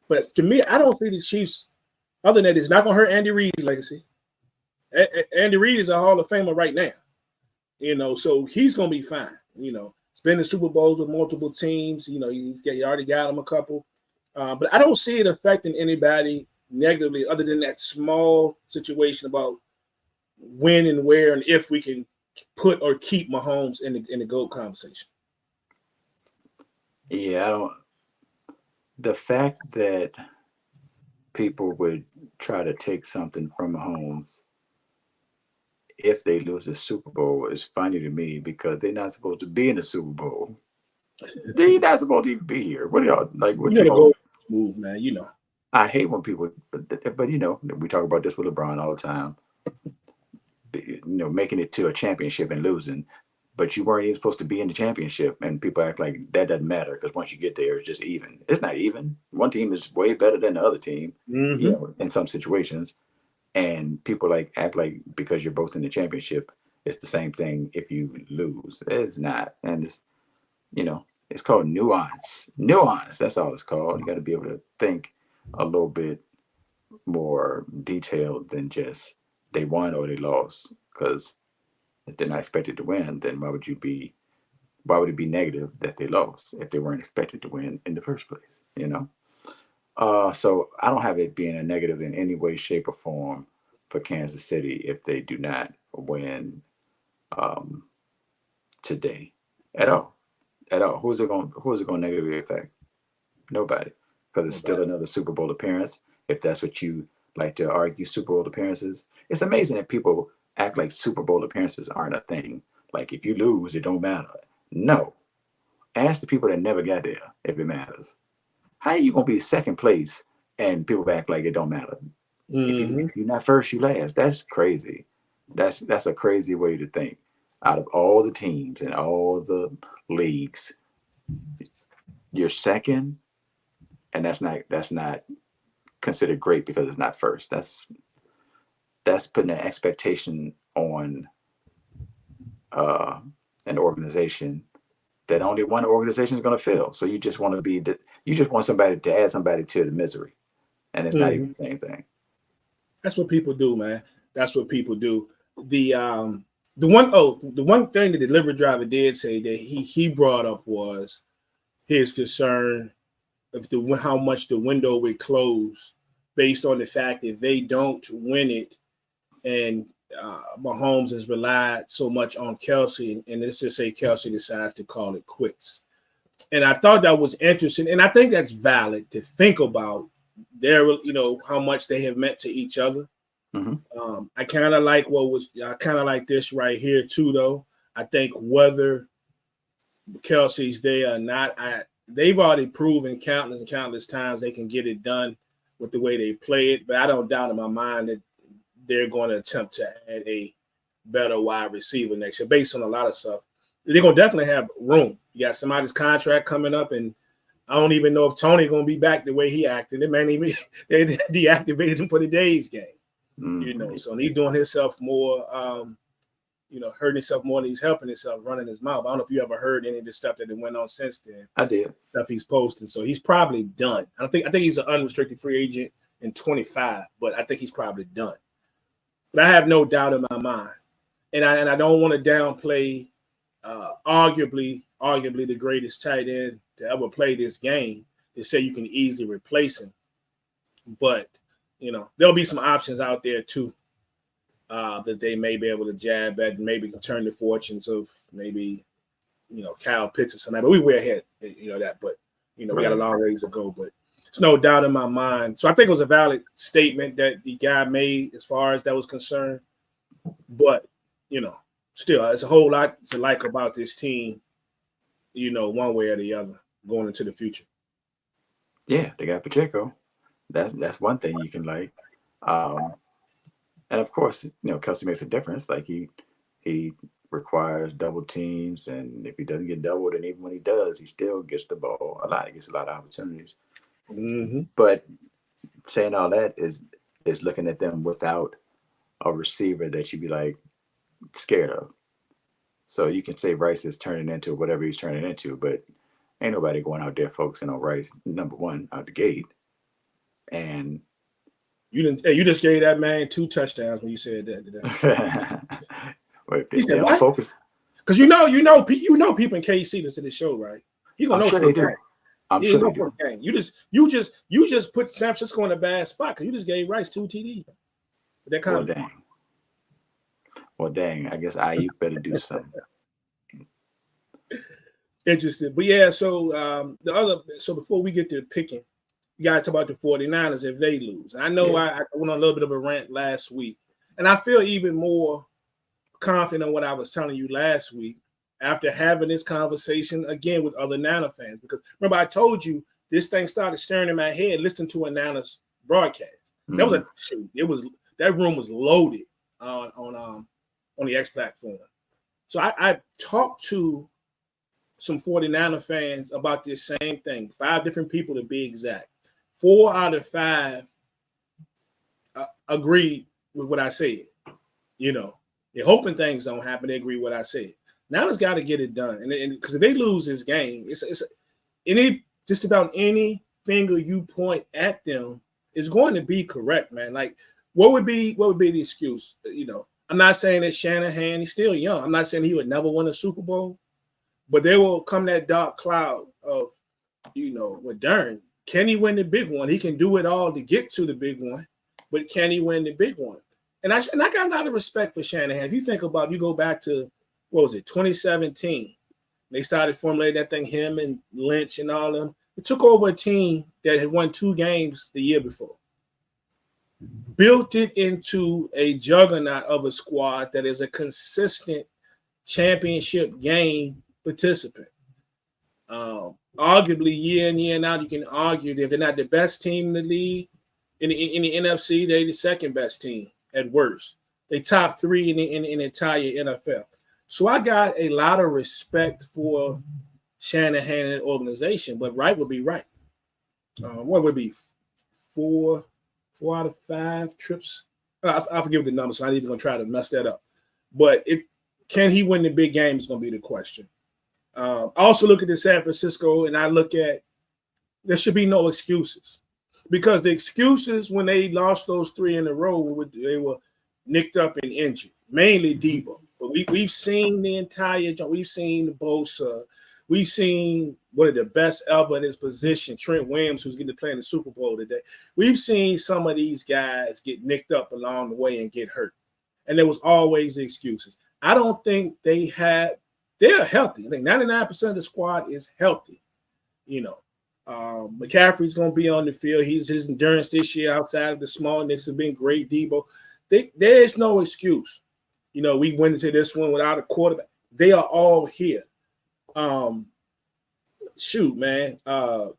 But to me, I don't think the Chiefs, other than that, it's not going to hurt Andy Reid's legacy. Andy Reid is a Hall of Famer right now, so he's going to be fine. He's been in Super Bowls with multiple teams. He already got him a couple. But I don't see it affecting anybody negatively other than that small situation about when and where and if we can put or keep Mahomes in the GOAT conversation. Yeah, the fact that people would try to take something from Mahomes if they lose the Super Bowl is funny to me because they're not supposed to be in the Super Bowl. They're not supposed to even be here. What are y'all like? What the GOAT move, man. I hate when people, but we talk about this with LeBron all the time. Making it to a championship and losing, but you weren't even supposed to be in the championship, and people act like that doesn't matter because once you get there, it's just even. It's not even. One team is way better than the other team, in some situations, and people act like because you're both in the championship, it's the same thing if you lose. It's not, and it's called nuance. Nuance. That's all it's called. You got to be able to think a little bit more detailed than just they won or they lost. Because if they're not expected to win, then why would it be negative that they lost if they weren't expected to win in the first place? So I don't have it being a negative in any way, shape, or form for Kansas City if they do not win today at all. Who's it going to negatively affect? Nobody, because it's still another Super Bowl appearance. If that's what you like to argue, Super Bowl appearances. It's amazing that people act like Super Bowl appearances aren't a thing. Like if you lose, it don't matter. No. Ask the people that never got there if it matters. How are you gonna be second place and people act like it don't matter? If you're not first, you last. That's crazy. That's a crazy way to think. Out of all the teams and all the leagues, you're second, and that's not considered great because it's not first. That's putting an expectation on an organization that only one organization is going to fill. So you just want somebody to add somebody to the misery, and it's not even the same thing. That's what people do, man. That's what people do. The one thing that the delivery driver did say that he brought up was his concern of how much the window would close based on the fact that they don't win it, and Mahomes has relied so much on Kelce, and let's just say Kelce decides to call it quits. And I thought that was interesting, and I think that's valid to think about how much they have meant to each other. I kind of like this right here too, though. I think whether Kelce's there or not, they've already proven countless and countless times they can get it done with the way they play it. But I don't doubt in my mind that they're going to attempt to add a better wide receiver next year based on a lot of stuff. They're going to definitely have room. You got somebody's contract coming up, and I don't even know if Tony's going to be back the way he acted. They deactivated him for the Days game. So he's doing himself more, hurting himself more than he's helping himself, running his mouth. I don't know if you ever heard any of the stuff that went on since then. I did. Stuff he's posting. So he's probably done. I think he's an unrestricted free agent in 25, but I think he's probably done. But I have no doubt in my mind. And I don't want to downplay arguably the greatest tight end to ever play this game to say you can easily replace him. But, there'll be some options out there too that they may be able to jab at and maybe can turn the fortunes of maybe, Kyle Pitts or something. But we way ahead, that. But, we got a long ways to go. But it's no doubt in my mind. So I think it was a valid statement that the guy made as far as that was concerned. But still, it's a whole lot to like about this team. One way or the other going into the future. Yeah, they got Pacheco. That's one thing you can like. Um, and of course, Kelsey makes a difference. Like he requires double teams, and if he doesn't get doubled, and even when he does, he still gets the ball a lot. He gets a lot of opportunities. Mm-hmm. But saying all that is looking at them without a receiver that you'd be like scared of. So you can say Rice is turning into whatever he's turning into, but ain't nobody going out there focusing on Rice number one out the gate. And you didn't. Hey, you just gave that man 2 touchdowns when you said that today. He said what? Focus. Because people in KC listen to the show, right? He gonna know sure they do. I'm sure they do. You just put San Francisco in a bad spot because you just gave Rice 2 TDs. That kind of Well, dang. I guess Ayuk better do something. Interesting. But yeah, so before we get to picking, you got to talk about the 49ers if they lose. I know I went on a little bit of a rant last week, and I feel even more confident in what I was telling you last week after having this conversation again with other Niner fans. Because remember, I told you this thing started stirring in my head listening to a Niners broadcast. Mm-hmm. That room was loaded on the X platform. So I talked to some 49er fans about this same thing. 5 different people to be exact. 4 out of 5 agreed with what I said. They're hoping things don't happen. They agree with what I said. Now it's got to get it done, and because if they lose this game, it's just about any finger you point at them is going to be correct, man. Like what would be the excuse? I'm not saying that Shanahan, he's still young. I'm not saying he would never win a Super Bowl, but there will come that dark cloud of, with Darren. Can he win the big one? He can do it all to get to the big one, but can he win the big one? And I got a lot of respect for Shanahan. If you think about, you go back to, 2017. They started formulating that thing, him and Lynch and all them. It took over a team that had won 2 games the year before. Built it into a juggernaut of a squad that is a consistent championship game participant. Arguably, year in, year out, you can argue that if they're not the best team in the league, in the NFC, they're the second best team at worst. They top 3 in the entire NFL. So I got a lot of respect for Shanahan and the organization, but right would be right. What would be 4 out of 5 trips? I forget the number, so I'm not even going to try to mess that up. But can he win the big game is going to be the question. I also look at the San Francisco, and I look at there should be no excuses. Because the excuses when they lost those 3 in a row, they were nicked up and injured, mainly Debo. But we've seen the entire – we've seen Bosa. We've seen one of the best ever in his position, Trent Williams, who's getting to play in the Super Bowl today. We've seen some of these guys get nicked up along the way and get hurt. And there was always the excuses. I don't think they're healthy. I think 99% of the squad is healthy. McCaffrey's going to be on the field. His endurance this year outside of the small nicks has been great. Debo, there's no excuse. We went into this one without a quarterback. They are all here. Shoot, man. Ton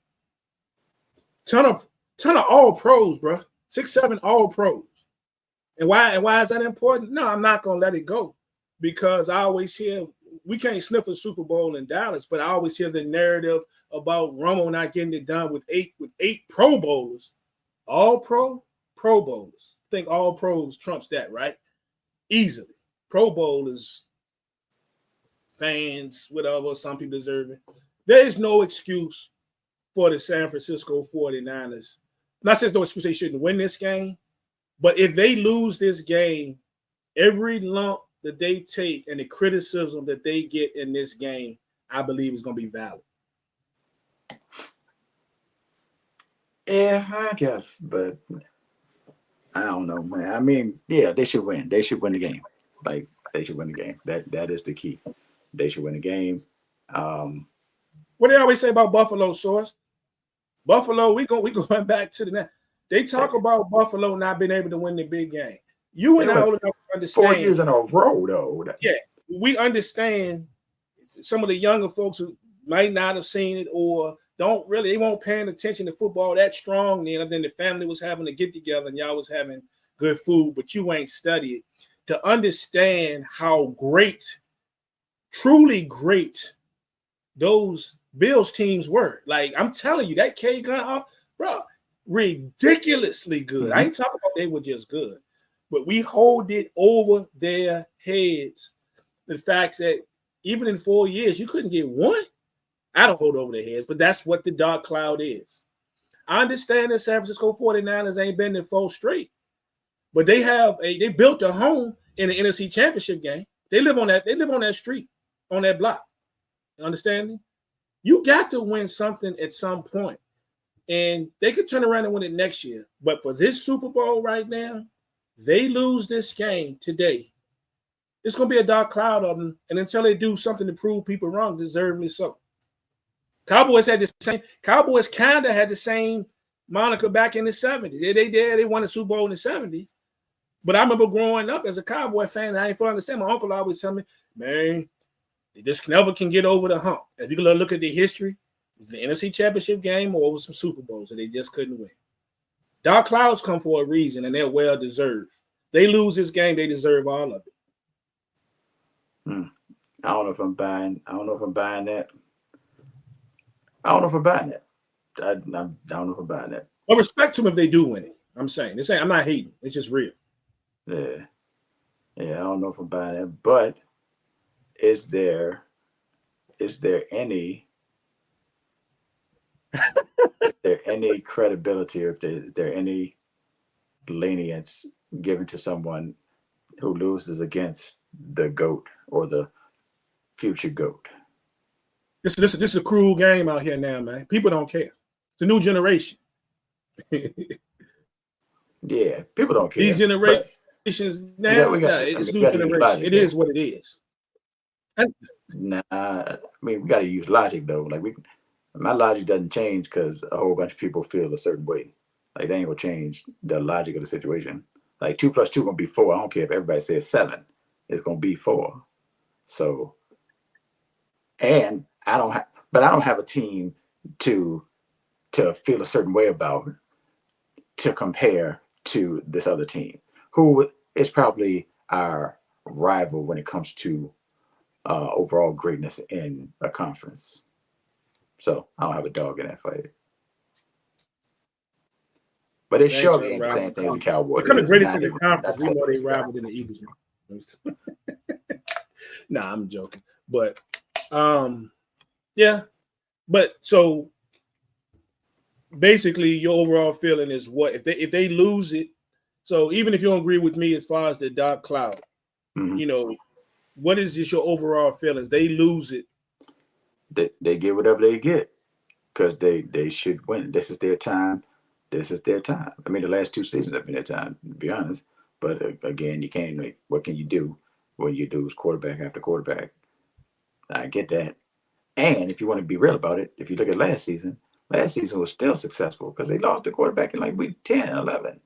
of all pros, bro. 6-7 all pros. And why is that important? No, I'm not gonna let it go because I always hear we can't sniff a Super Bowl in Dallas, but I always hear the narrative about Romo not getting it done with eight Pro Bowlers, all Pro Bowlers. I think all pros trumps that, right? Easily. Pro Bowlers, fans, whatever, some people deserve it. There is no excuse for the San Francisco 49ers. Not saying there's no excuse they shouldn't win this game, but if they lose this game, every lump that they take and the criticism that they get in this game, I believe is going to be valid. Yeah, I guess, but I don't know, man. I mean, yeah, they should win. They should win the game. Like, they should win the game. That is the key. They should win the game. What do they always say about Buffalo, Source? Buffalo, we going back to the – they talk about Buffalo not being able to win the big game. You They and I went old enough to 4 years understand. in a row, though. Yeah, we understand. Some of the younger folks who might not have seen it or they won't paying attention to football that strong then. And then the family was having to get together and y'all was having good food, but you ain't studied to understand how great, truly great those Bills teams were. Like I'm telling you, that K gun, bro, ridiculously good. I ain't talking about they were just good, but we hold it over their heads. The fact that even in 4 years, you couldn't get one. I don't hold over their heads, but that's what the dark cloud is. I understand that San Francisco 49ers ain't been in 4 straight, but they built a home in the NFC Championship game. They live on that street, on that block. You understand me? You got to win something at some point. And they could turn around and win it next year. But for this Super Bowl right now, they lose this game today. It's going to be a dark cloud of them. And until they do something to prove people wrong, deservedly so. Cowboys kind of had the same moniker back in the 70s. They won the Super Bowl in the 70s. But I remember growing up as a Cowboy fan, I ain't fully understand. My uncle always tell me, man, they just never can get over the hump. If you look at the history, it's the NFC Championship game or over some Super Bowls that they just couldn't win. Dark clouds come for a reason, and they're well deserved. They lose this game, they deserve all of it. I don't know if I'm buying that. I don't know if I'm buying that. I don't know if I'm buying that. Well, respect to them if they do win it. I'm saying. I'm not hating. It's just real. Yeah. I don't know if I'm buying that. But is there any credibility, or is there any lenience given to someone who loses against the GOAT or the future GOAT? This is a cruel game out here now, man. People don't care. It's a new generation. Yeah, people don't care. These generations now, it's new generation. It is what it is. I mean, we got to use logic though. Like my logic doesn't change because a whole bunch of people feel a certain way. Like they ain't gonna change the logic of the situation. Like 2 + 2 gonna be 4. I don't care if everybody says 7. It's gonna be 4. So, and I don't have a team to feel a certain way about to compare to this other team, who is probably our rival when it comes to overall greatness in a conference. So I don't have a dog in that fight. But it sure ain't the same thing as the Cowboys. Becoming greatest in the conference, we know they rival than the Eagles. Nah, I'm joking. But yeah. But so basically your overall feeling is what if they lose it. So even if you don't agree with me as far as the dark cloud, what is just your overall feelings? They lose it. They get whatever they get because they should win. This is their time. I mean, the last 2 seasons have been their time, to be honest. But again, you can't. What can you do when you lose quarterback after quarterback? I get that. And if you want to be real about it, if you look at last season was still successful because they lost the quarterback in like week 10, 11.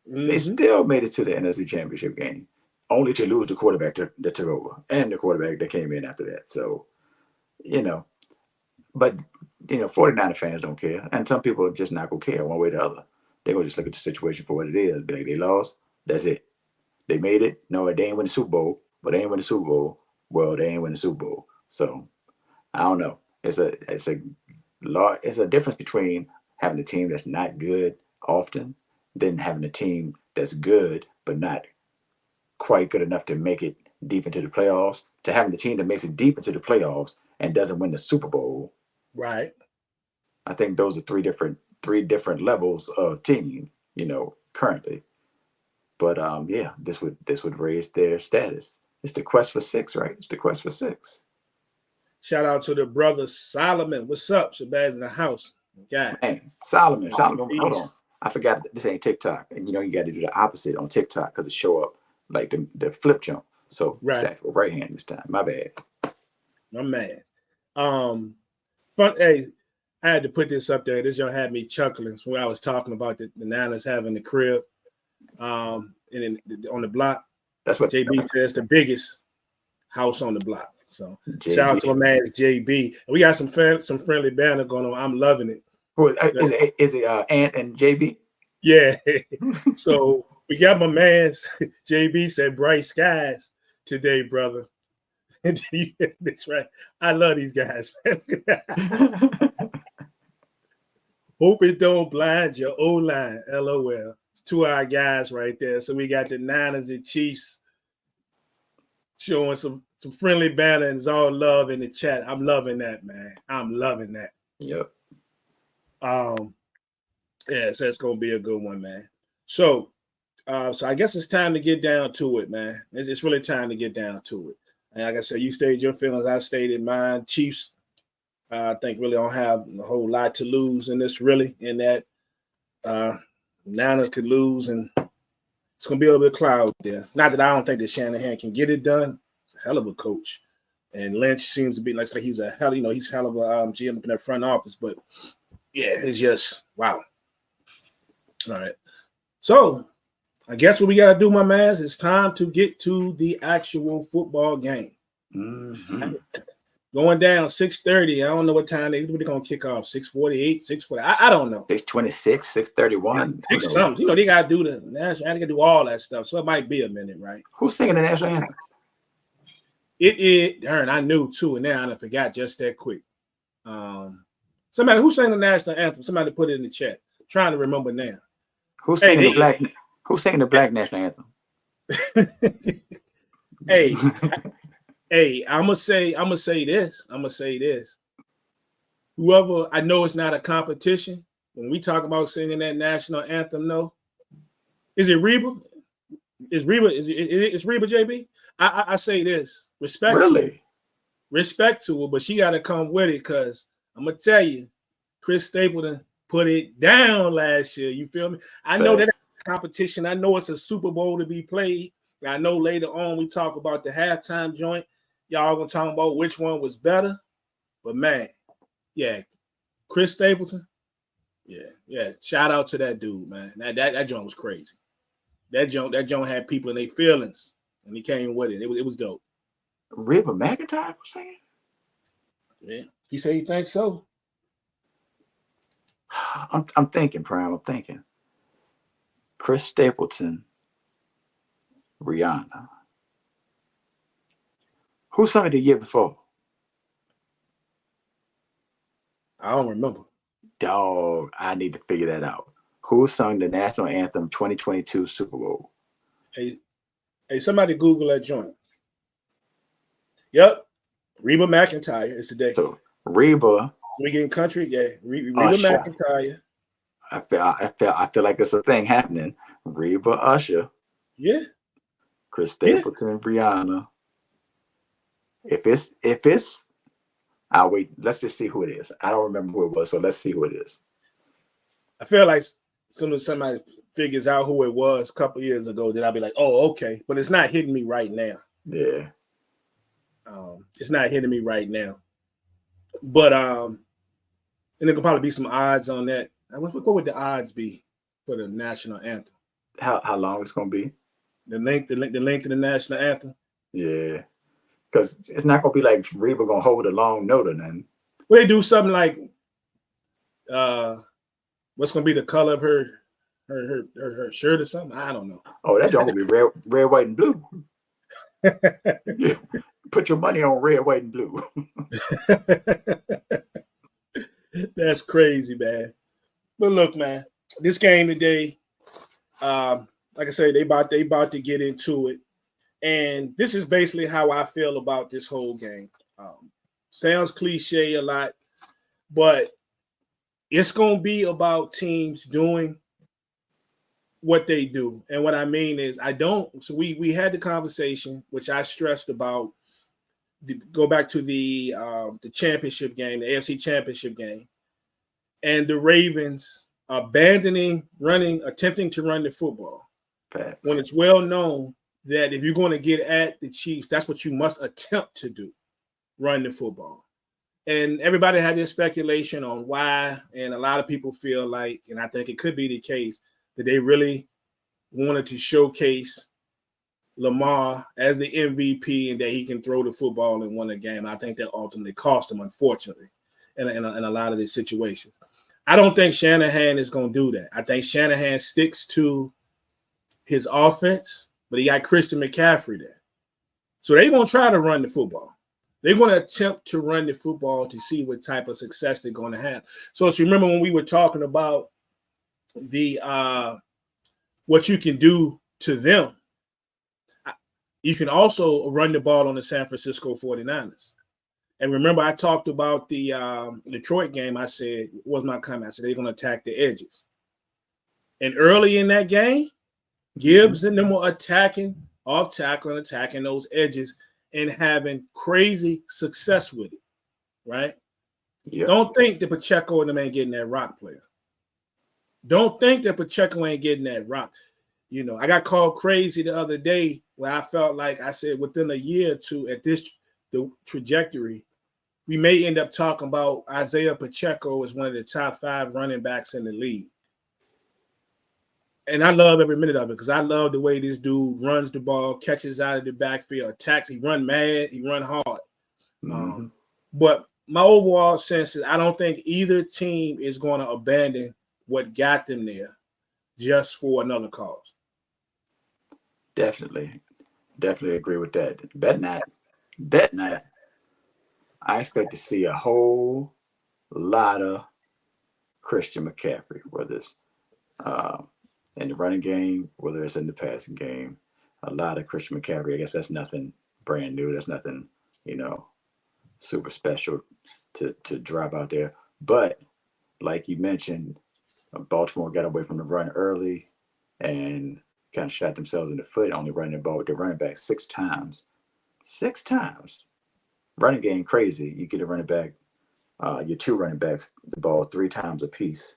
Mm-hmm. They still made it to the NFC Championship game, only to lose the quarterback that took over and the quarterback that came in after that. So, but 49er fans don't care, and some people are just not gonna care one way or the other. They're gonna just look at the situation for what it is. Be like, they lost, that's it. They made it. No, they ain't win the Super Bowl, but they ain't win the Super Bowl. Well, they ain't win the Super Bowl. So I don't know. It's a difference between having a team that's not good often than having a team that's good but not quite good enough to make it deep into the playoffs, to having the team that makes it deep into the playoffs and doesn't win the Super Bowl. Right. I think those are three different levels of team, currently. But this would raise their status. It's the quest for 6, right? It's the quest for 6. Shout out to the brother Solomon. What's up? Shabazz in the house. God. Man, Solomon, hold on. I forgot this ain't TikTok. And you got to do the opposite on TikTok because it show up like the flip jump. So right hand this time. My bad. My man. Hey, I had to put this up there. This young had me chuckling when I was talking about the Niners having the crib. And then on the block, That's what JB says the biggest house on the block. So shout out to JB. my man JB. And we got some friendly banner going on. I'm loving it. Is it Ant and JB? Yeah. So we got my man's JB said bright skies today, brother. And that's right. I love these guys. Hope it don't blind your O-line. LOL. It's 2 our guys right there. So we got the Niners and Chiefs showing some friendly banner and it's all love in the chat. I'm loving that, man. I'm loving that. Yep. Yeah, so it's gonna be a good one, man. So so I guess it's time to get down to it, man. It's really time to get down to it. And like I said, you stated your feelings, I stated mine. Chiefs, I think really don't have a whole lot to lose in this, really, in that Niners could lose and it's gonna be a little bit of cloud there. Not that I don't think that Shanahan can get it done. He's a hell of a coach. And Lynch seems to be like he's a hell, he's hell of a GM in that front office, but yeah, it's just wow. All right. So I guess what we got to do, my man, is it's time to get to the actual football game. Mm-hmm. Going down 6:30. I don't know what time they're going to kick off. 6:48, 6:40. I don't know. 6:26, 6:31. 6 something. They got to do the national. They got to do all that stuff. So it might be a minute, right? Who's singing the national anthem? Darn, I knew too, and now I forgot just that quick. Somebody who sang the national anthem. Somebody put it in the chat. I'm trying to remember now. Who's singing Who's singing the black national anthem? Hey, I'm gonna say this. Whoever, I know it's not a competition. When we talk about singing that national anthem, no, is it Reba? Is Reba? It's Reba, JB? I say this. Respect to her, but she got to come with it because I'm gonna tell you, Chris Stapleton put it down last year. You feel me? I know that competition. I know it's a Super Bowl to be played. And I know later on we talk about the halftime joint. Y'all gonna talk about which one was better. But man, yeah, Chris Stapleton. Yeah. Shout out to that dude, man. That joint was crazy. That joint had people in their feelings, and he came with it. It was dope. Reba McEntire was saying? Yeah, he said he thinks so. I'm thinking, Prime. I'm thinking. Chris Stapleton, Rihanna. Who sung it the year before? I don't remember. Dog, I need to figure that out. Who sung the national anthem 2022 Super Bowl? Hey, somebody Google that joint. Yep, Reba McEntire is today. So Reba. We getting country, yeah. Reba Usher. McEntire. I feel like it's a thing happening. Reba, Usher. Yeah. Chris Stapleton, Rihanna. If it's, I'll wait. Let's just see who it is. I don't remember who it was, so let's see who it is. I feel like soon as somebody figures out who it was a couple years ago, then I'll be like, oh, okay. But it's not hitting me right now. Yeah. It's not hitting me right now. But and there could probably be some odds on that. What would the odds be for the national anthem? How long it's gonna be? The length of the national anthem? Yeah. Because it's not gonna be like Reba gonna hold a long note or nothing. Well, they do something like what's gonna be the color of her shirt or something? I don't know. Oh, that's gonna be red, white, and blue. Yeah. Put your money on red, white, and blue. That's crazy, man. But look, man, this game today, like I said, they about to get into it. And this is basically how I feel about this whole game. Sounds cliche a lot, but it's going to be about teams doing what they do. And what I mean is so we had the conversation, which I stressed about, go back to the championship game, the AFC championship game, and the Ravens attempting to run the football. Facts. When it's well known that if you're going to get at the Chiefs, that's what you must attempt to do, run the football. And everybody had this speculation on why, and a lot of people feel like, and I think it could be the case, that they really wanted to showcase Lamar as the MVP and that he can throw the football and win a game. I think that ultimately cost him, unfortunately, in a lot of these situations. I don't think Shanahan is going to do that. I think Shanahan sticks to his offense, but he got Christian McCaffrey there. So they're going to try to run the football. They're going to attempt to run the football to see what type of success they're going to have. So remember when we were talking about the what you can do to them, you can also run the ball on the San Francisco 49ers. And remember, I talked about the Detroit game. I said, what was my comment? I said, they're going to attack the edges. And early in that game, Gibbs and them were attacking, off tackling, attacking those edges and having crazy success with it, right? Yep. Don't think that Pacheco and them ain't getting that rock player. Don't think that Pacheco ain't getting that rock. You know, I got called crazy the other day where I felt like I said within a year or two at the trajectory, we may end up talking about Isaiah Pacheco as one of the top 5 running backs in the league. And I love every minute of it because I love the way this dude runs the ball, catches out of the backfield, attacks. He run mad, he run hard. But my overall sense is I don't think either team is going to abandon what got them there just for another cause. Definitely agree with that. Bet not. I expect to see a whole lot of Christian McCaffrey, whether it's in the running game, whether it's in the passing game. A lot of Christian McCaffrey. I guess that's nothing brand new. That's nothing, super special to drop out there. But like you mentioned, Baltimore got away from the run early and kind of shot themselves in the foot, only running the ball with the running back 6 times. 6 times. Running game crazy. You get a running back, your 2 running backs, the ball 3 times a piece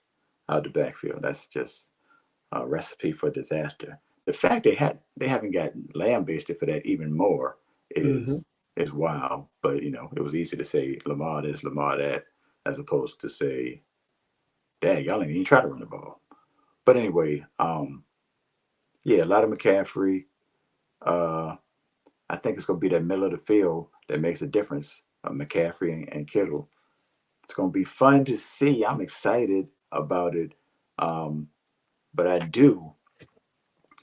out the backfield. That's just a recipe for disaster. The fact they haven't got lambasted for that even more is wild. But it was easy to say Lamar this, Lamar that, as opposed to say, dang, y'all ain't even try to run the ball. But anyway, a lot of McCaffrey. I think it's going to be that middle of the field that makes a difference. McCaffrey and Kittle. It's going to be fun to see. I'm excited about it. But I do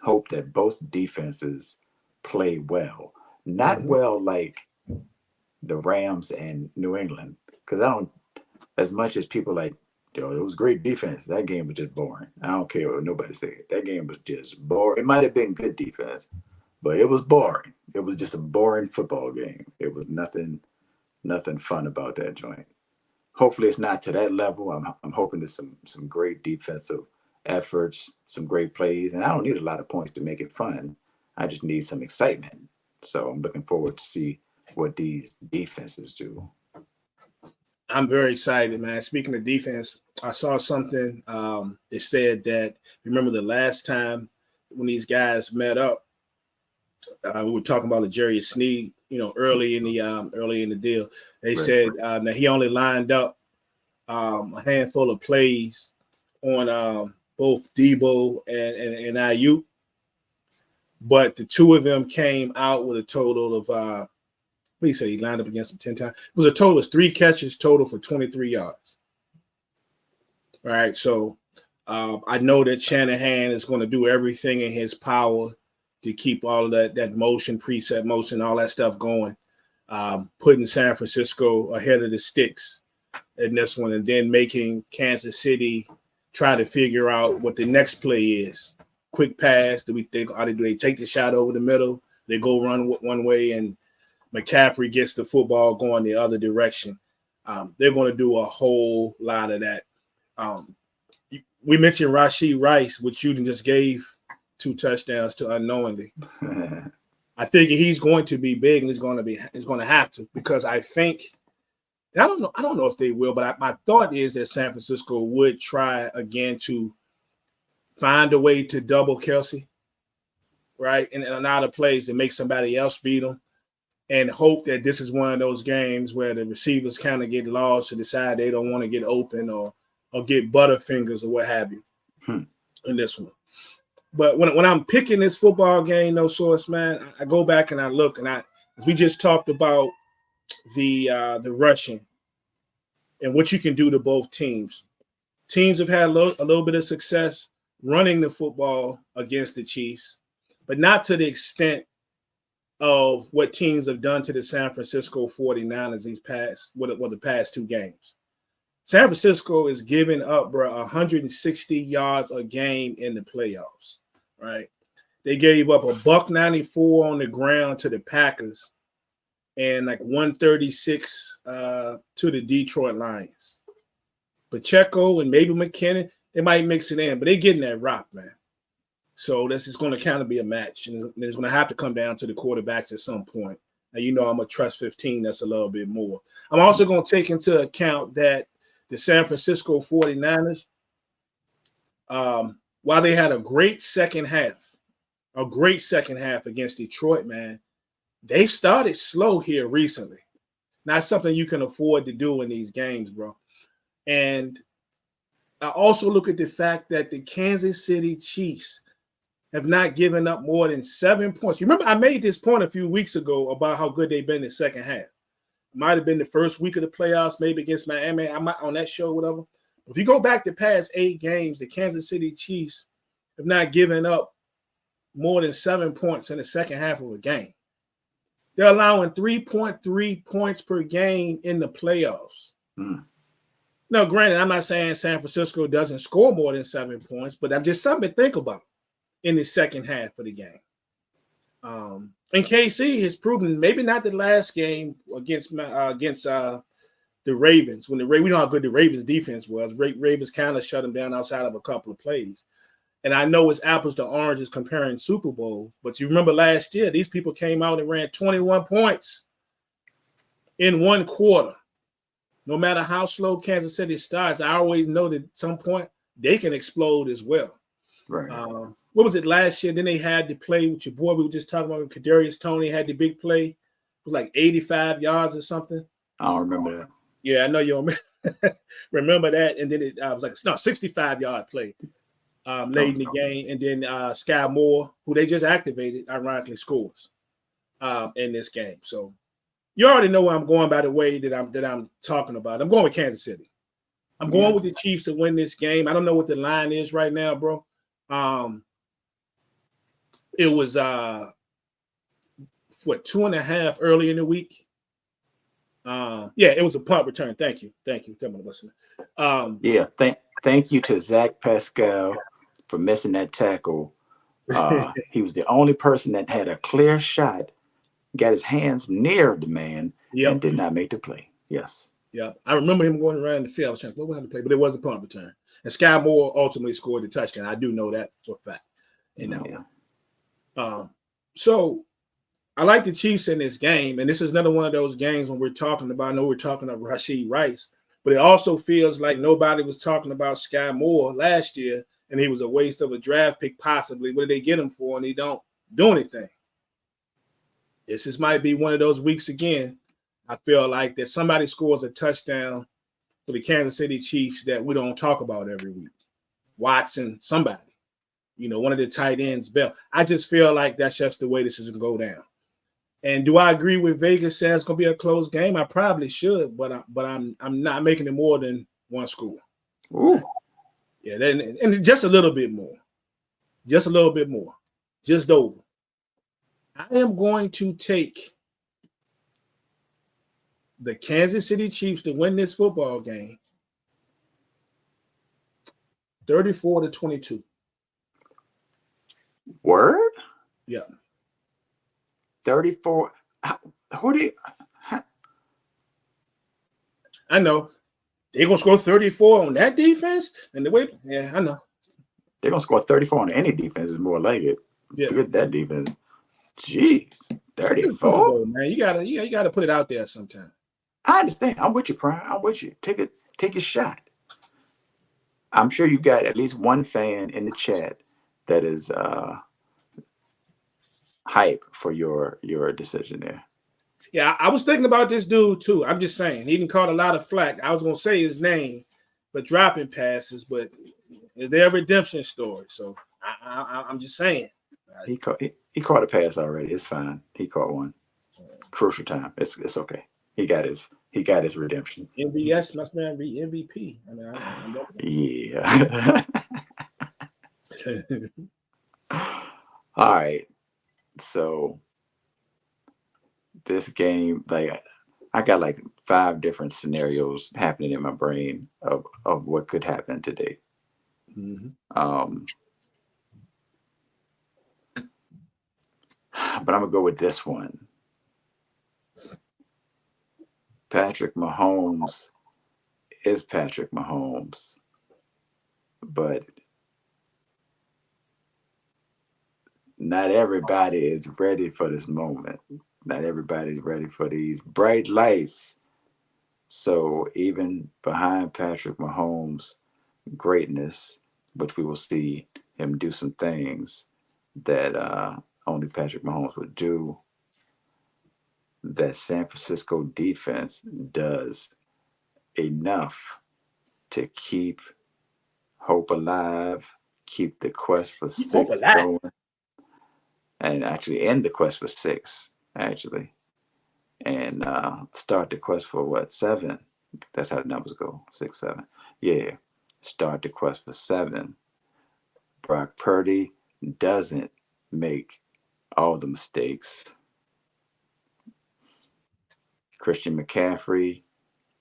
hope that both defenses play well. Not well like the Rams and New England. Because I don't, as much as people like, it was great defense. That game was just boring. I don't care what nobody said. That game was just boring. It might have been good defense, but it was boring. It was just a boring football game. It was nothing fun about that joint. Hopefully it's not to that level. I'm hoping there's some great defensive efforts, some great plays, and I don't need a lot of points to make it fun. I just need some excitement. So I'm looking forward to see what these defenses do. I'm very excited, man. Speaking of defense, I saw something. It said that, remember the last time when these guys met up, we were talking about L'Jarius Sneed, early in the deal. They said that he only lined up a handful of plays on both Debo and Ayuk, but the 2 of them came out with a total of he said he lined up against him 10 times. It was a total of 3 catches total for 23 yards. All right, so I know that Shanahan is going to do everything in his power to keep all of that motion, preset motion, all that stuff going, putting San Francisco ahead of the sticks in this one, and then making Kansas City try to figure out what the next play is. Quick pass. Do they take the shot over the middle? They go run one way and McCaffrey gets the football going the other direction. They're going to do a whole lot of that. We mentioned Rashee Rice, which you just gave 2 touchdowns to unknowingly. I think he's going to be big, and he's going to have to, because I think, and I don't know if they will, but my thought is that San Francisco would try again to find a way to double Kelsey, right, in a lot of plays and make somebody else beat them. And hope that this is one of those games where the receivers kind of get lost to decide they don't want to get open or get butterfingers or what have you in this one. But when I'm picking this football game, no source, man, I go back and I look, and as we just talked about the rushing and what you can do to both teams. Teams have had a little bit of success running the football against the Chiefs, but not to the extent of what teams have done to the San Francisco 49ers the past two games. San Francisco is giving up, bro, 160 yards a game in the playoffs, right? They gave up $194 on the ground to the Packers and like 136 to the Detroit Lions. Pacheco and maybe McKinnon, they might mix it in, but they're getting that rock, man. So this is going to kind of be a match, and it's going to have to come down to the quarterbacks at some point. And you know I'm a trust 15. That's a little bit more. I'm also going to take into account that the San Francisco 49ers, while they had a great second half against Detroit, man, they've started slow here recently. Not something you can afford to do in these games, bro. And I also look at the fact that the Kansas City Chiefs have not given up more than 7 points. You remember I made this point a few weeks ago about how good they've been in the second half. Might have been the first week of the playoffs, maybe against Miami. I might on that show, whatever. If you go back the past 8 games, the Kansas City Chiefs have not given up more than 7 points in the second half of a game. They're allowing 3.3 points per game in the playoffs. Now, granted, I'm not saying San Francisco doesn't score more than 7 points, but I'm just something to think about in the second half of the game. And KC has proven, maybe not the last game against the Ravens, we know how good the Ravens defense was. Ravens kind of shut them down outside of a couple of plays. And I know it's apples to oranges comparing Super Bowl, but you remember last year, these people came out and ran 21 points in one quarter. No matter how slow Kansas City starts, I always know that at some point they can explode as well. Right. What was it last year? Then they had to play with your boy. We were just talking about Kadarius Toney had the big play. It was like 85 yards or something. I don't remember that. Yeah, I know you remember that. And then it was like 65-yard play late in the game. And then Sky Moore, who they just activated, ironically scores in this game. So you already know where I'm going by the way that I'm talking about. I'm going with Kansas City. I'm going with the Chiefs to win this game. I don't know what the line is right now, bro. It was 2.5 early in the week. It was a punt return. Thank you. Come on, listen. Thank you to Zach Pascal for missing that tackle. He was the only person that had a clear shot, got his hands near the man, and did not make the play. Yes. Yeah, I remember him going around the field. I was trying to what happened to play, but it was a punt return. And Sky Moore ultimately scored the touchdown. I do know that for a fact. So I like the Chiefs in this game, and this is another one of those games when we're talking about. I know we're talking about Rashee Rice, but it also feels like nobody was talking about Sky Moore last year, and he was a waste of a draft pick possibly. What did they get him for? And he don't do anything. This might be one of those weeks again. I feel like that somebody scores a touchdown for the Kansas City Chiefs that we don't talk about every week. Watson, somebody, one of the tight ends, Bell. I just feel like that's just the way this is going to go down. And do I agree with Vegas saying it's going to be a close game? I probably should, but I'm not making it more than one score. Ooh. Yeah, and just a little bit more. Just a little bit more. Just over. I am going to take the Kansas City Chiefs to win this football game 34-22. Word? Yeah. 34. Who do you? I know. They're going to score 34 on that defense? And the way, I know. They're going to score 34 on any defense is more like it. Yeah. Forget that defense. Jeez. 34? Man, you gotta put it out there sometime. I understand. I'm with you, Prime. I'm with you. Take a shot. I'm sure you got at least one fan in the chat that is hype for your decision there. Yeah, I was thinking about this dude too. I'm just saying he didn't caught a lot of flack. I was gonna say his name, but dropping passes, but it's their redemption story. So I'm just saying. He caught a pass already. It's fine. He caught one. Crucial time. It's okay. He got his redemption. MVS must man be MVP. I mean, Yeah. All right. So this game, like, I got like 5 different scenarios happening in my brain of what could happen today. Mm-hmm. But I'm gonna go with this one. Patrick Mahomes is Patrick Mahomes, but not everybody is ready for this moment. Not everybody's ready for these bright lights. So even behind Patrick Mahomes' greatness, which we will see him do some things that only Patrick Mahomes would do, that San Francisco defense does enough to keep hope alive, keep the quest for 6 going, and actually end the quest for 6, actually, and start the quest for what, 7? That's how the numbers go, 6, 7. Yeah, start the quest for 7. Brock Purdy doesn't make all the mistakes. Christian McCaffrey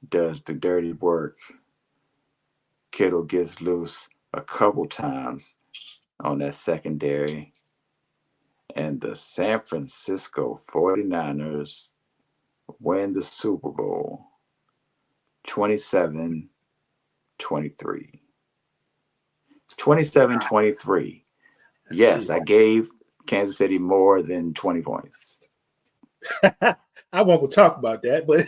does the dirty work. Kittle gets loose a couple times on that secondary. And the San Francisco 49ers win the Super Bowl 27-23. It's 27-23. Yes, I gave Kansas City more than 20 points. I won't talk about that, but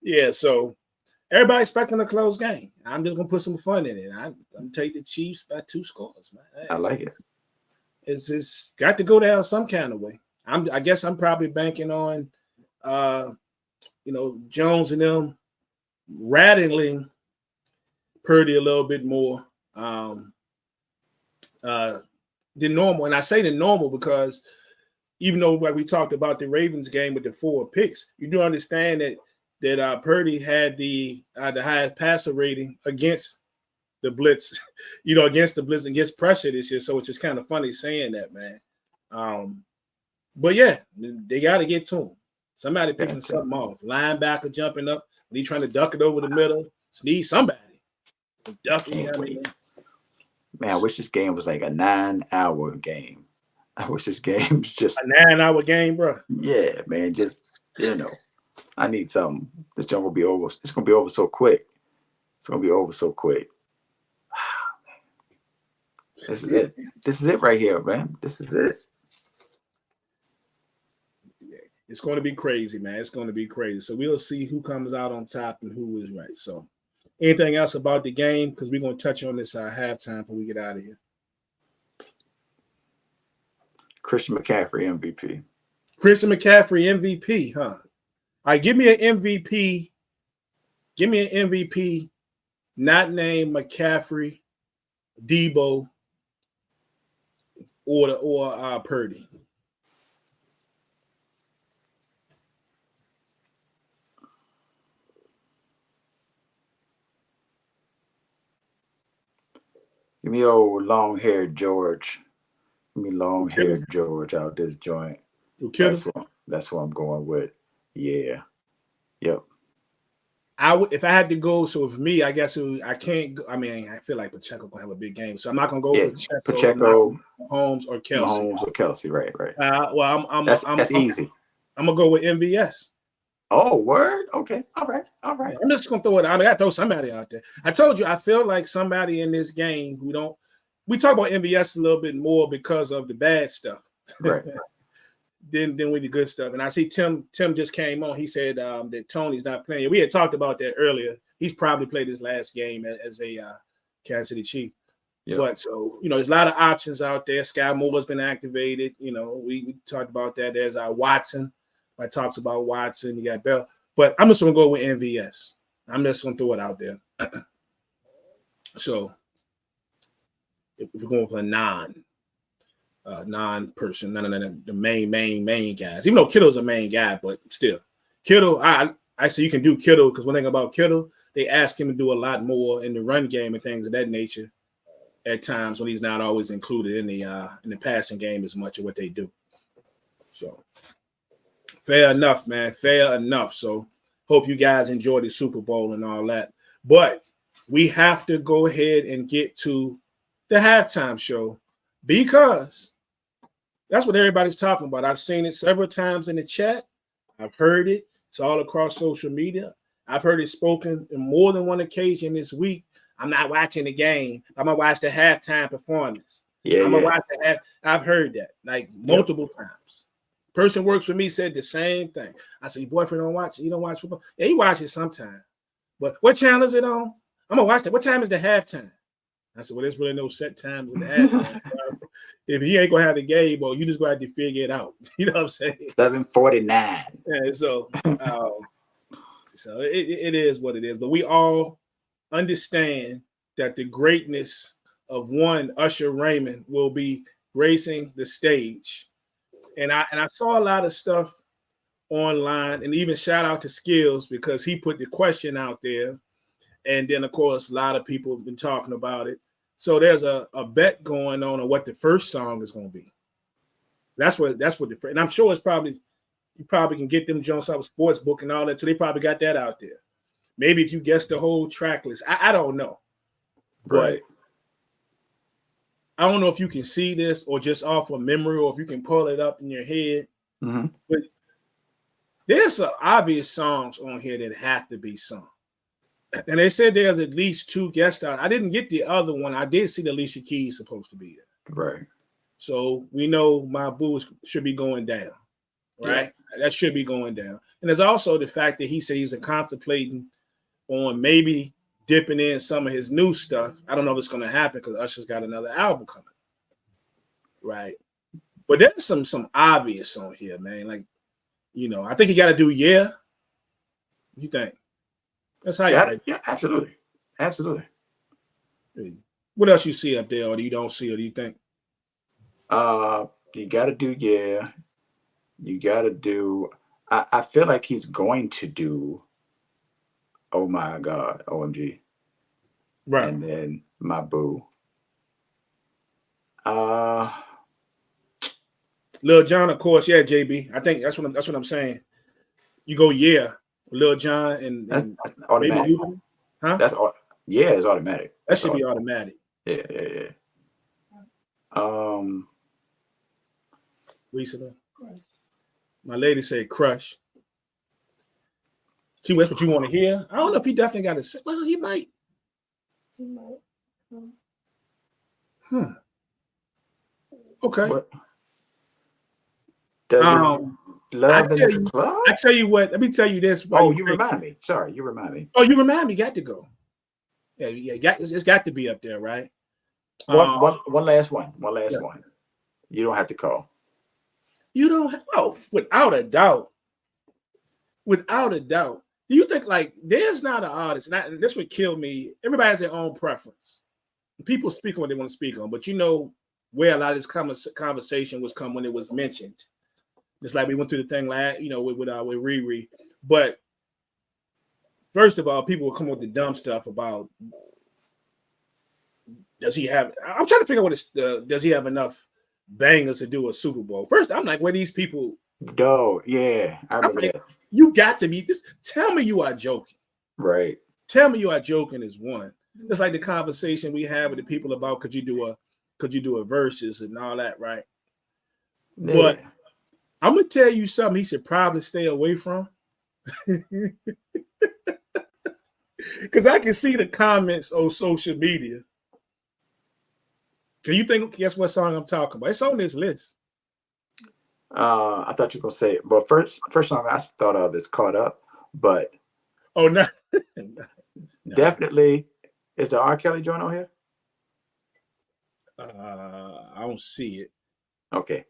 yeah, so everybody expecting a close game. I'm just gonna put some fun in it. I'm gonna take the Chiefs by 2 scores, man. I like it. It's just got to go down some kind of way. I guess I'm probably banking on Jones and them rattling Purdy a little bit more than normal. And I say the normal because even though like we talked about the Ravens game with the 4 picks, you do understand that Purdy had the highest passer rating against the blitz, against the blitz and against pressure this year. So it's just kind of funny saying that, man. But yeah, they got to get to him. Somebody picking something off. Linebacker jumping up when he's trying to duck it over the middle. Need somebody. Man, I wish this game was like a 9-hour game. I wish this game was just a 9-hour game, bro. Yeah, man. Just I need something. This jump will be over. It's gonna be over so quick. It's gonna be over so quick. This is it. This is it right here, man. This is it. It's going to be crazy, man. It's going to be crazy. So we'll see who comes out on top and who is right. So anything else about the game? Because we're going to touch on this halftime before we get out of here. Christian McCaffrey MVP. Christian McCaffrey MVP, huh? All right, give me an MVP. Give me an MVP not named McCaffrey, Debo, or Purdy. Give me old long-haired George. Give me long-haired George out this joint. That's what I'm going with. Yeah. Yep. If I had to go, so for me, I guess I can't. I mean, I feel like Pacheco gonna have a big game, so I'm not gonna go with Pacheco, Mahomes or Kelsey. Right. Well, that's easy. I'm gonna go with MVS. Oh, word. Okay. All right. I'm just gonna throw it out. I mean, I throw somebody out there. I told you, I feel like somebody in this game we talk about MVS a little bit more because of the bad stuff, right? than with the good stuff. And I see Tim just came on. He said that Tony's not playing. We had talked about that earlier. He's probably played his last game as a Kansas City Chief. Yep. But so there's a lot of options out there. Sky Moore's been activated. We talked about that. There's Watson. I talks about Watson. You got Bell. But I'm just gonna go with MVS. I'm just gonna throw it out there. So if we're going for a non-person, none of the main guys. Even though Kittle's a main guy, but still, Kittle. I say you can do Kittle because one thing about Kittle, they ask him to do a lot more in the run game and things of that nature. At times when he's not always included in the passing game as much of what they do. So fair enough, man. Fair enough. So hope you guys enjoy the Super Bowl and all that. But we have to go ahead and get to the halftime show because that's what everybody's talking about. I've seen it several times in the chat. I've heard it. It's all across social media. I've heard it spoken in more than one occasion this week. I'm not watching the game. I'm gonna watch the halftime performance. Yeah, I'm gonna watch the half. I've heard that like multiple times. Person works for me said the same thing. I said, your boyfriend don't watch it. You don't watch football? Yeah, he watches sometime. But what channel is it on? I'm gonna watch that. What time is the halftime? I said, well, there's really no set time with the halftime. If he ain't gonna have the game, well, you just gonna have to figure it out. You know what I'm saying? 7:49. Yeah, so it is what it is. But we all understand that the greatness of one Usher Raymond will be gracing the stage. And I saw a lot of stuff online, and even shout out to Skills because he put the question out there. And then, of course, a lot of people have been talking about it. So there's a bet going on what the first song is going to be. That's what and I'm sure it's probably, you probably can get them Jones out of sports book and all that. So they probably got that out there. Maybe if you guess the whole track list, I don't know. Right. But I don't know if you can see this or just off of memory or if you can pull it up in your head. Mm-hmm. But there's some obvious songs on here that have to be sung. And they said there's at least 2 guest stars. I didn't get the other one. I did see the Alicia Keys supposed to be there. Right. So we know my boo should be going down. Right? Yeah. That should be going down. And there's also the fact that he said he was contemplating on maybe dipping in some of his new stuff. I don't know if it's going to happen because Usher's got another album coming. Right. But there's some obvious on here, man. Like, you know, I think you got to do Yeah. You think? That's how you. Yeah, absolutely. Absolutely. What else you see up there, or you don't see, or do you think? You got to do Yeah. You got to do. I feel like he's going to do. Oh my God, OMG. Right. And then my boo. Lil Jon, of course, yeah, JB. I think that's what I'm saying. You go Yeah, Lil Jon and that's automatic. Maybe, huh? Yeah, it's automatic. That should be automatic. Yeah. Lisa, my lady said Crush. See, that's what you want to hear. I don't know if he definitely got to. Well, he might. Okay. What? I tell you what. Let me tell you this. Oh, you remind me. Sorry, you remind me. Oh, you remind me. Got to go. Yeah. It's got to be up there, right? One last one. One last one. You don't have to call. You don't have. Oh, without a doubt. Without a doubt. Do you think like there's not an artist? And this would kill me. Everybody has their own preference. People speak on what they want to speak on, but you know where a lot of this conversation was come when it was mentioned. Just like we went through the thing last, you know, with Riri. But first of all, people will come with the dumb stuff about does he have? I'm trying to figure out does he have enough bangers to do a Super Bowl? First, I'm like, where these people? No, yeah, I remember that. You got to be this. Tell me you are joking. Right. Tell me you are joking is one. It's like the conversation we have with the people about could you do a verses and all that, right? Yeah. But I'm gonna tell you something he should probably stay away from. Because I can see the comments on social media. Can you think? Guess what song I'm talking about? It's on this list. I thought you were gonna say it. But first song I thought of is Caught Up, but no. Definitely is the R. Kelly joint on here? I don't see it. Okay.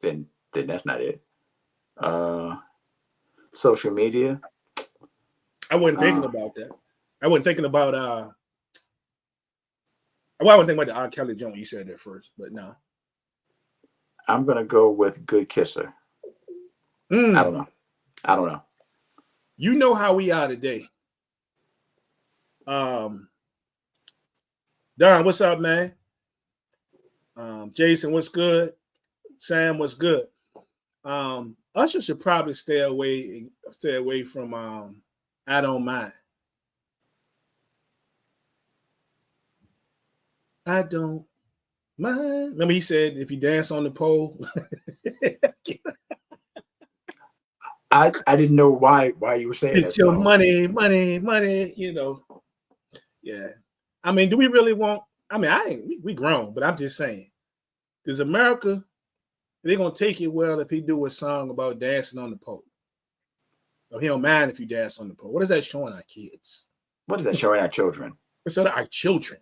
Then that's not it. Social media. I wasn't thinking about that. I wasn't thinking about Well, I wouldn't think about the R. Kelly joint. You said that first, but no. I'm gonna go with Good Kisser. I don't know. I don't know. You know how we are today. Don, what's up, man? Jason, what's good? Sam, what's good? Usher should probably stay away from I Don't Mind. I don't mind. Remember he said if you dance on the pole. I didn't know why you were saying that Get your song. money, you know. Yeah. I mean, do we really want, I mean, we grown, but I'm just saying, does America, they're gonna take it well if he do a song about dancing on the pole? Or he don't mind if you dance on the pole. What is that showing our kids? What is that showing our children? It's showing our children.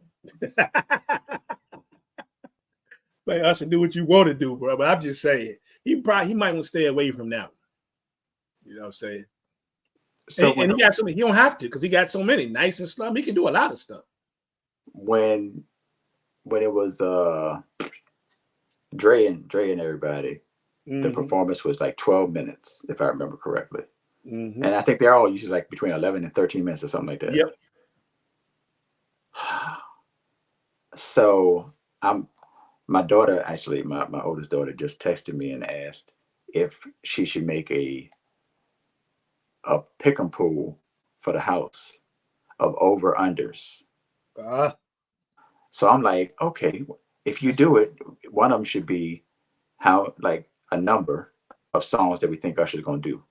Like us and do what you want to do, bro. But I'm just saying, he might want to stay away from that. You know what I'm saying? So and he got so many, he don't have to because he got so many nice and slum. He can do a lot of stuff. When it was Dre and everybody, the performance was like 12 minutes, if I remember correctly. And I think they're all usually like between 11 and 13 minutes or something like that. Yep. So my daughter, actually, my oldest daughter just texted me and asked if she should make a pick 'em pool for the house of over unders. So I'm like, okay, if you do it, one of them should be how, like, a number of songs that we think Usher's gonna do.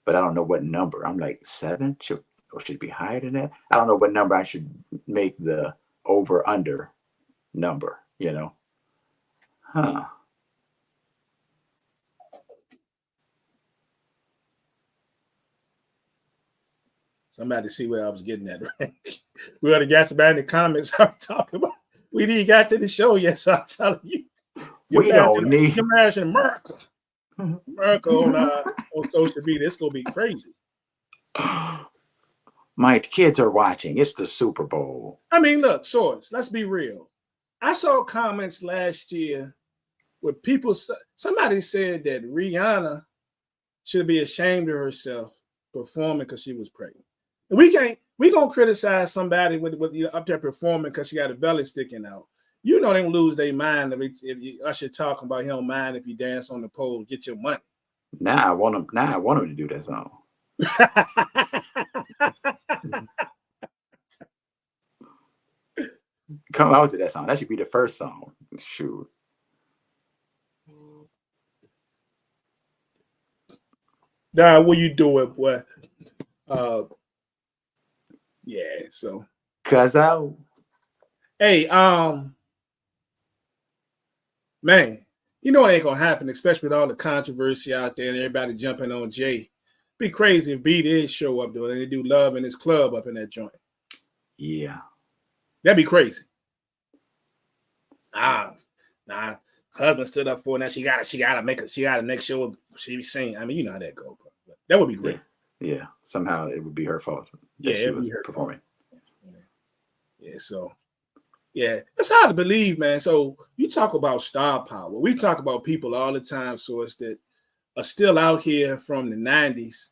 But I don't know what number. I'm like 7, should it be higher than that? I don't know what number I should make the over under number, you know? Huh. Somebody see where I was getting at, right? We already got somebody in the comments talking about. We didn't got to the show yet, so I'm telling you. We don't need. You're marrying America. America on social media. It's going to be crazy. My kids are watching. It's the Super Bowl. I mean, look, Source, let's be real. I saw comments last year where somebody said that Rihanna should be ashamed of herself performing because she was pregnant. And we gonna criticize somebody with up there performing because she got a belly sticking out. You know they gonna lose their mind if Usher talking about he don't mind if you dance on the pole, get your money. Now I want him to do that song. Come out to that song. That should be the first song. Shoot. Nah, what you doing, boy? Yeah, so. Cause hey, man, you know it ain't gonna happen, especially with all the controversy out there and everybody jumping on Jay. Be crazy if B did show up doing it and they do Love in his club up in that joint. Yeah. That'd be crazy. Nah. Husband stood up for it. Now she gotta make sure she be singing. I mean, you know how that goes. That would be great. Yeah. Somehow it would be her fault. Yeah, she was performing. Yeah, so yeah, it's hard to believe, man. So you talk about star power. We talk about people all the time, Source, that are still out here from the 90s,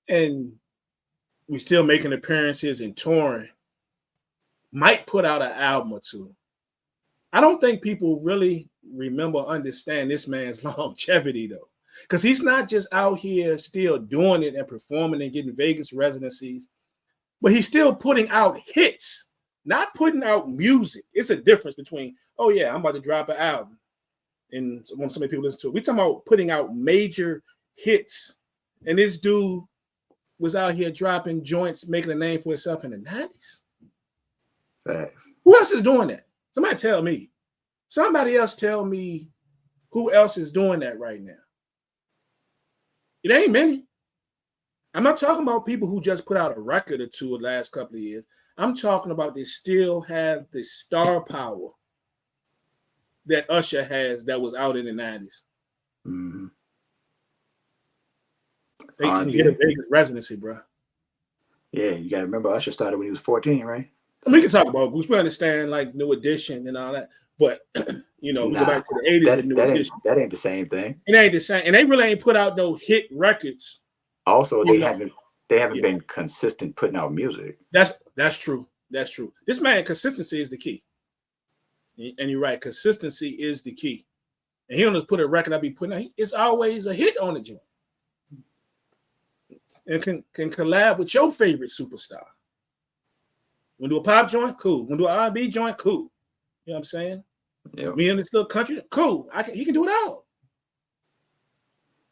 and we still making appearances and touring. Might put out an album or two. I don't think people really understand this man's longevity, though. Because he's not just out here still doing it and performing and getting Vegas residencies, but he's still putting out hits, not putting out music. It's a difference between, oh yeah, I'm about to drop an album and want so many people listen to it. We're talking about putting out major hits. And this dude was out here dropping joints, making a name for himself in the 90s. Thanks. Who else is doing that? Somebody tell me. Somebody else tell me who else is doing that right now. It ain't many. I'm not talking about people who just put out a record or two the last couple of years. I'm talking about they still have the star power that Usher has that was out in the 90s. Mm-hmm. They can get a Vegas residency, bro. Yeah, you got to remember Usher started when he was 14, right? I mean, we can talk about Goose. We understand like New Edition and all that, but you know, we go back to the 80s with New Edition. That ain't the same thing. It ain't the same, and they really ain't put out no hit records. Also, they haven't been consistent putting out music. That's true. That's true. This man, consistency is the key. And you're right, consistency is the key. And he don't just put a record I be putting out. It's always a hit on the joint. And can collab with your favorite superstar. Want to do a pop joint? Cool. Want to do an R&B joint? Cool. You know what I'm saying? Yeah. Me in this little country? Cool. He can do it all.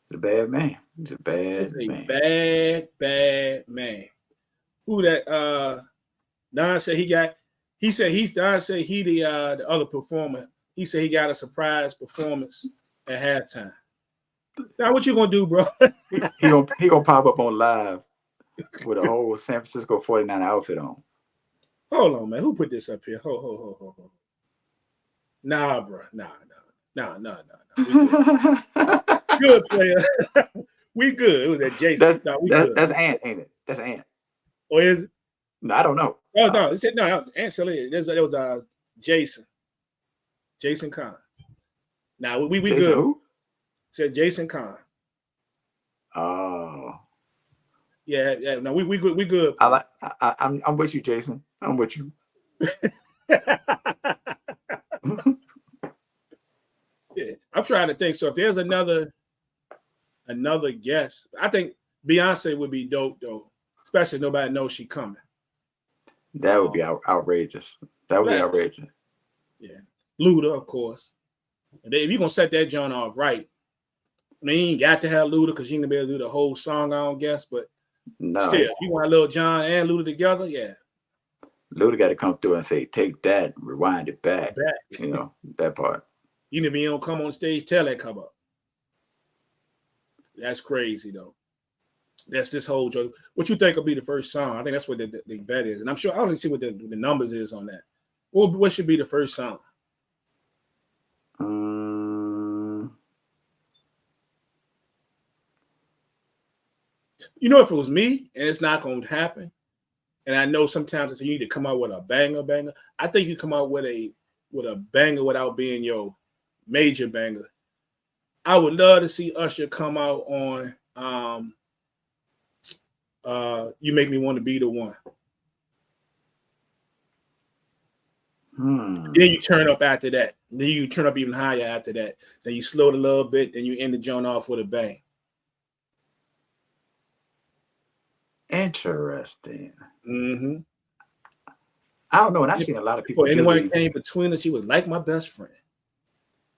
He's a bad man. He's a bad man. Bad man. Who that Don said Don said he the other performer. He said he got a surprise performance at halftime. Now what you gonna do, bro? he gonna pop up on live with a whole San Francisco 49 outfit on. Hold on, man. Who put this up here? Ho. Nah, bro. Nah. We good. Good player. We good. It was that Jason. That's Ant, ain't it? That's Ant. Or is it? No, I don't know. Oh no, it said no. Ant still is. There was Jason Kahn. Now we Jason good. Who? Said Jason Kahn. Oh. Yeah. No, we good. We good. I'm with you, Jason. I'm with you. Yeah, I'm trying to think. So if there's another guest, I think Beyonce would be dope though, especially if nobody knows she coming. That would be outrageous. That would be outrageous. Yeah, Luda, of course. And if you're gonna set that joint off right, I mean, you ain't got to have Luda because you ain't gonna be able to do the whole song, I don't guess. But still, you want Lil Jon and Luda together, yeah. Luda got to come through and say, "Take that, rewind it back." You know that part. Even if you don't come on stage, tell that come up. That's crazy though. That's this whole joke. What you think will be the first song? I think that's what the bet is, and I'm sure I don't see what the numbers is on that. What should be the first song? You know, if it was me, and it's not going to happen, and I know sometimes you need to come out with a banger. I think you come out with a banger without being your major banger. I would love to see Usher come out on You Make Me Want to Be the One. Then you turn up after that. Then you turn up even higher after that. Then you slow it a little bit. Then you end the joint off with a bang. Interesting. Mm-hmm. I don't know. And I've seen a lot of people. For anyone that came between us, she was like my best friend.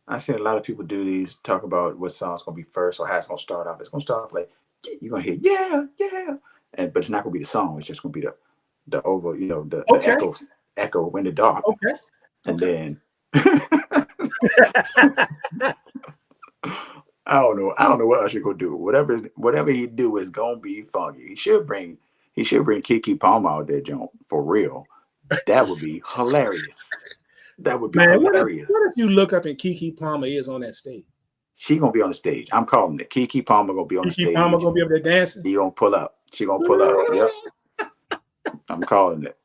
I've seen a lot of people do these, talk about what song's gonna be first or how it's gonna start off. It's gonna start off like you're gonna hear yeah, but it's not gonna be the song. It's just gonna be the over, the echo in the dark. Okay. And then I don't know what Usher gonna do. Whatever he do is gonna be funky. He should bring Keke Palmer out there, John, for real. That would be hilarious. That would be hilarious. What if you look up and Keke Palmer is on that stage? She gonna be on the stage. I'm calling it. Keke Palmer gonna be on the stage. Keke Palmer gonna be up there dancing. She gonna pull up. She gonna pull up. Yep. I'm calling it.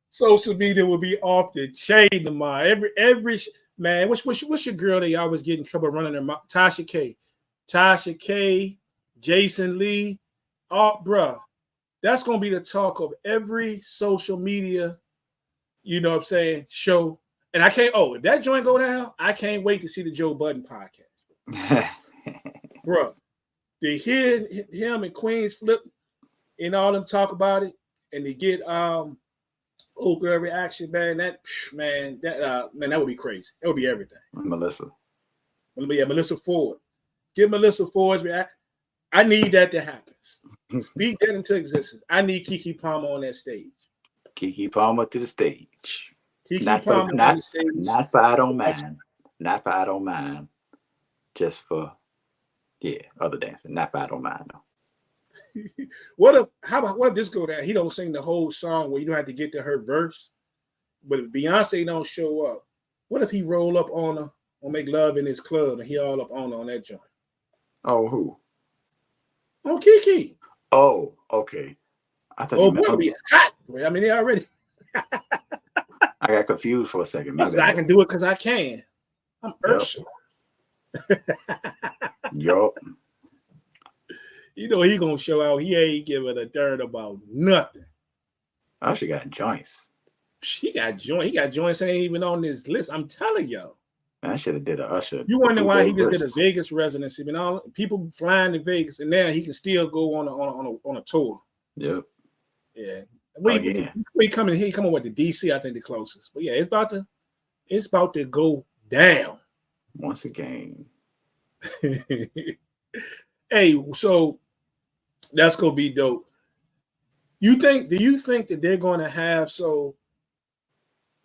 Social media will be off the chain tomorrow. Every man, what's your girl that you always get in trouble running her mouth? Tasha K, Jason Lee. Oh, bruh. That's gonna be the talk of every social media, you know what I'm saying, show. And I can't, if that joint go down, I can't wait to see the Joe Budden podcast. Bruh. To hear him and Queens Flip and all them talk about it, and to get old girl reaction, man, that would be crazy. That would be everything. Melissa. Yeah, Melissa Ford. Give Melissa Ford's reaction. I need that to happen. Speak that into existence. I need Keke Palmer on that stage. Keke Palmer to the stage. Keke Palmer on the stage. Not for I don't mind. Not for I don't mind. Just for other dancing. Not for I don't mind though. What if this go down? He don't sing the whole song where you don't have to get to her verse. But if Beyonce don't show up, what if he roll up on her or make love in his club and he all up on her on that joint? Oh, who? On Keke. Oh, okay. I thought boy, it'll be hot. I mean, they already. I got confused for a second. I can do it because I can. I'm Ursula. Yup. You know he gonna show out. He ain't giving a darn about nothing. Usher got joints. He got joints that ain't even on this list. I'm telling y'all. Man, I should have did a Usher. You wonder why he just did a Vegas residency? You know, people flying to Vegas, and now he can still go on a tour. Yep. Yeah. He coming with the DC. I think the closest. But yeah, it's about to go down once again. Hey, so that's gonna be dope. Do you think that they're going to have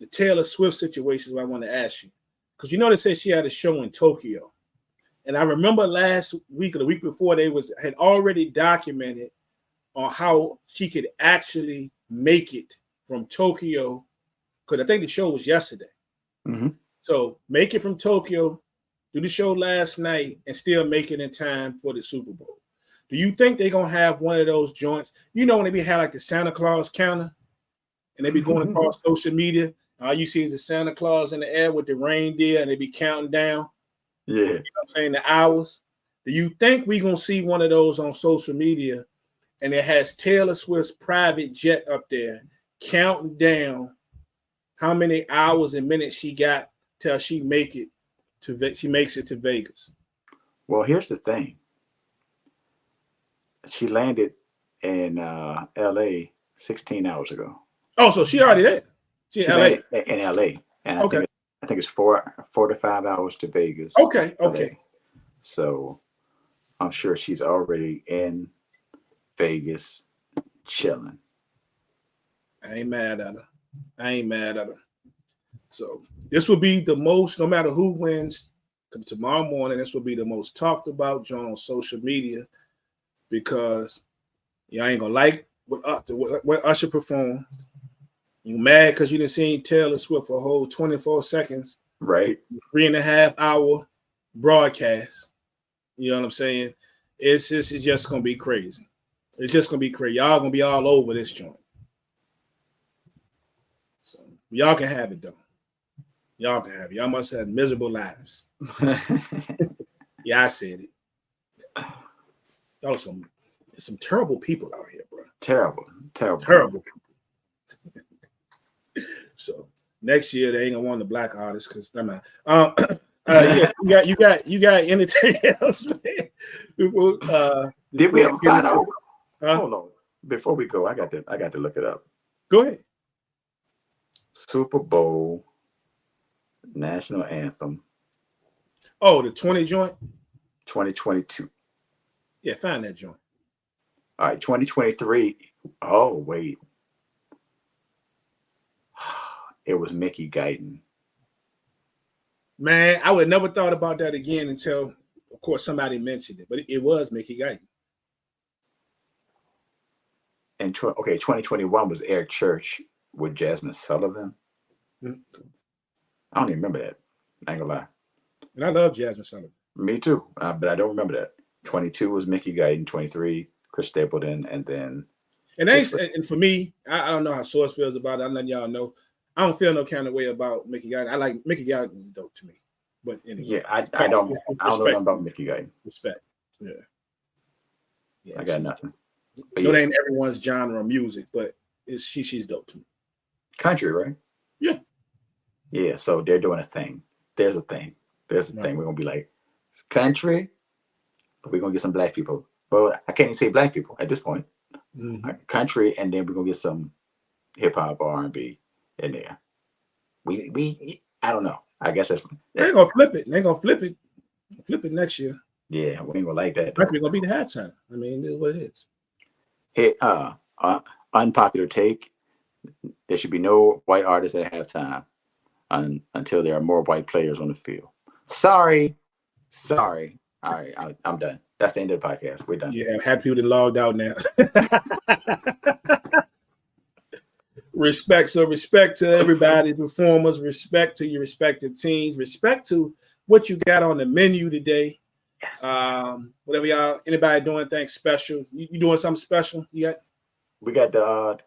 the Taylor Swift situation is what I want to ask you? Because you know they said she had a show in Tokyo. And I remember last week or the week before had already documented on how she could actually make it from Tokyo. Because I think the show was yesterday. Mm-hmm. So make it from Tokyo, do the show last night, and still make it in time for the Super Bowl. Do you think they're going to have one of those joints? You know when they have like the Santa Claus counter and they be going across social media, all you see is the Santa Claus in the air with the reindeer and they be counting down. Yeah. You know what I'm saying? The hours. Do you think we're going to see one of those on social media and it has Taylor Swift's private jet up there counting down how many hours and minutes she got till she makes it to Vegas? Well, here's the thing. She landed in LA 16 hours ago. Oh, so she already there. She in LA. In LA. And okay. I think it's 4 to 5 hours to Vegas. Okay. LA. So I'm sure she's already in Vegas chilling. I ain't mad at her. So this will be the most, no matter who wins tomorrow morning, this will be the most talked about joint on social media because y'all ain't gonna like what Usher performed. You mad because you didn't see Taylor Swift for a whole 24 seconds. Right. 3.5 hour broadcast. You know what I'm saying? It's just gonna be crazy. It's just gonna be crazy. Y'all gonna be all over this joint. So y'all can have it though. Y'all can have it. Y'all must have miserable lives. Yeah, I said it. Y'all some terrible people out here, bro. Terrible. So next year they ain't gonna want the black artists because yeah, you got anything else, man? Did we ever find out? Hold on. Before we go, I got to look it up. Go ahead. Super Bowl national anthem. Oh, the 20 joint? 2022. Yeah, find that joint. All right, 2023. Oh, wait. It was Mickey Guyton. Man, I would have never thought about that again until, of course, somebody mentioned it. But it was Mickey Guyton. And 2021 was Eric Church with Jasmine Sullivan. Mm-hmm. I don't even remember that. I ain't gonna lie. And I love Jasmine Sullivan. Me too, but I don't remember that. 22 was Mickey Guyton. 23, Chris Stapleton, and then. And for me, I don't know how Source feels about it. I'm letting y'all know. I don't feel no kind of way about Mickey Guyton. I like Mickey Guyton is dope to me. But anyway, yeah, I don't know nothing about Mickey Guyton. Respect. Yeah, I got nothing. But it ain't everyone's genre of music, but she's dope to me. Country, right? Yeah. Yeah, so they're doing a thing. There's a thing. We're gonna be like, it's country, but we're gonna get some black people. Well, I can't even say black people at this point. Mm-hmm. Country, and then we're gonna get some hip hop, R&B in there. We I don't know. I guess they're gonna flip it. They're gonna flip it. Flip it next year. Yeah, we ain't gonna like that. Country gonna be the halftime. I mean, it's what it is. Hey, unpopular take. There should be no white artists at halftime until there are more white players on the field. Sorry. All right, I'm done. That's the end of the podcast. We're done. Yeah, happy people that logged out now. Respect to everybody, performers. Respect to your respective teams. Respect to what you got on the menu today. Yes. Whatever anybody doing anything special? You doing something special? You got? we got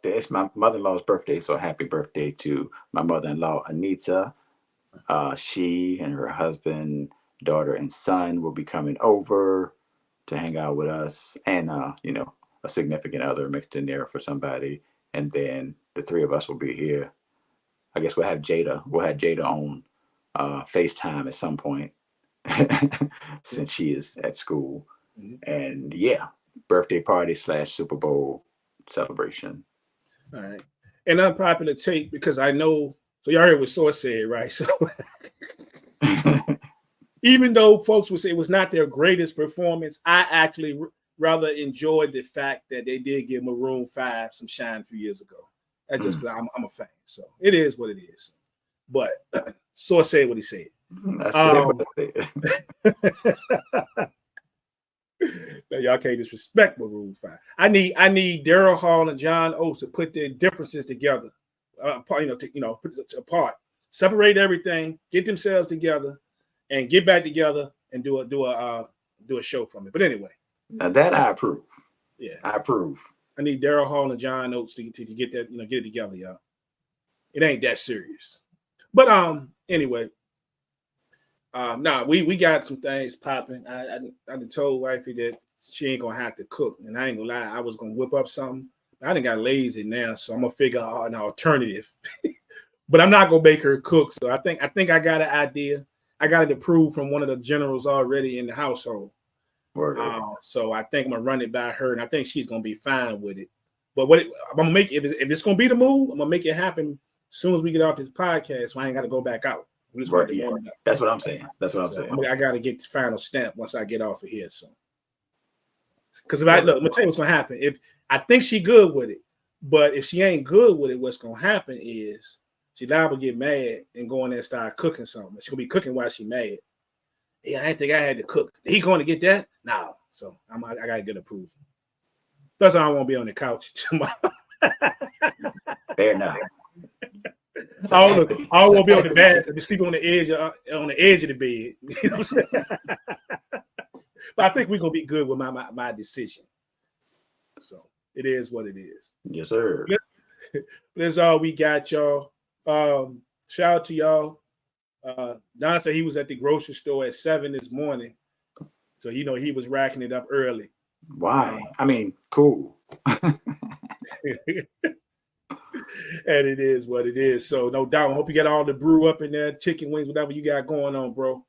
it's my mother-in-law's birthday, so happy birthday to my mother-in-law Anita. She and her husband, daughter, and son will be coming over to hang out with us, and a significant other mixed in there for somebody, and then the three of us will be here. I guess we'll have Jada. We'll have Jada on FaceTime at some point since she is at school, and yeah, birthday party / Super Bowl celebration. All right. An unpopular take because I know. So y'all heard what Source said, right? So even though folks would say it was not their greatest performance, I actually rather enjoyed the fact that they did give Maroon 5 some shine a few years ago. That's just because I'm a fan. So it is what it is. But Source said what he said. Now, y'all can't disrespect Maroon 5. I need Daryl Hall and John Oates to put their differences together, put it apart, separate everything, get themselves together, and get back together and do a show from it. But anyway, now that I approve. Yeah, I approve. I need Daryl Hall and John Oates to get that, get it together, y'all. It ain't that serious. But anyway. We got some things popping. I told wifey that she ain't gonna have to cook, and I ain't gonna lie, I was gonna whip up something. I done got lazy now, so I'm gonna figure out an alternative. But I'm not gonna make her cook. So I think I got an idea. I got it approved from one of the generals already in the household. So I think I'm gonna run it by her, and I think she's gonna be fine with it. But I'm gonna make if it's gonna be the move, I'm gonna make it happen as soon as we get off this podcast, so I ain't gotta go back out. That's what I'm saying. I gotta get the final stamp once I get off of here. So, because I'm gonna tell you what's gonna happen. If I think she good with it, but if she ain't good with it, what's gonna happen is she liable to get mad and go in there and start cooking something. She's gonna be cooking while she mad. Yeah, I didn't think I had to cook. He going to get that? No. So I gotta get approval. Plus, I won't be on the couch tomorrow. Fair enough. I won't be on the bed. I'll be sleeping on the edge of the bed. You know what I'm saying? But I think we're gonna be good with my decision. So it is what it is. Yes, sir. That's all we got, y'all. Shout out to y'all. Don said he was at the grocery store at 7 this morning, so he was racking it up early. Why? I mean, cool. And it is what it is. So no doubt. I hope you got all the brew up in there, chicken wings, whatever you got going on, bro.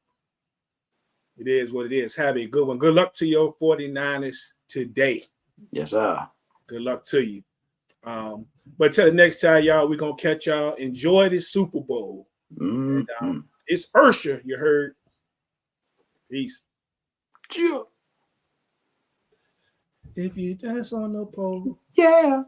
It is what it is. Have a good one. Good luck to your 49ers today. Yes, sir. Good luck to you. But till the next time, y'all, we're gonna catch y'all. Enjoy this Super Bowl. And, it's Ursha, you heard. Peace. Cheer. If you dance on the pole. Yeah.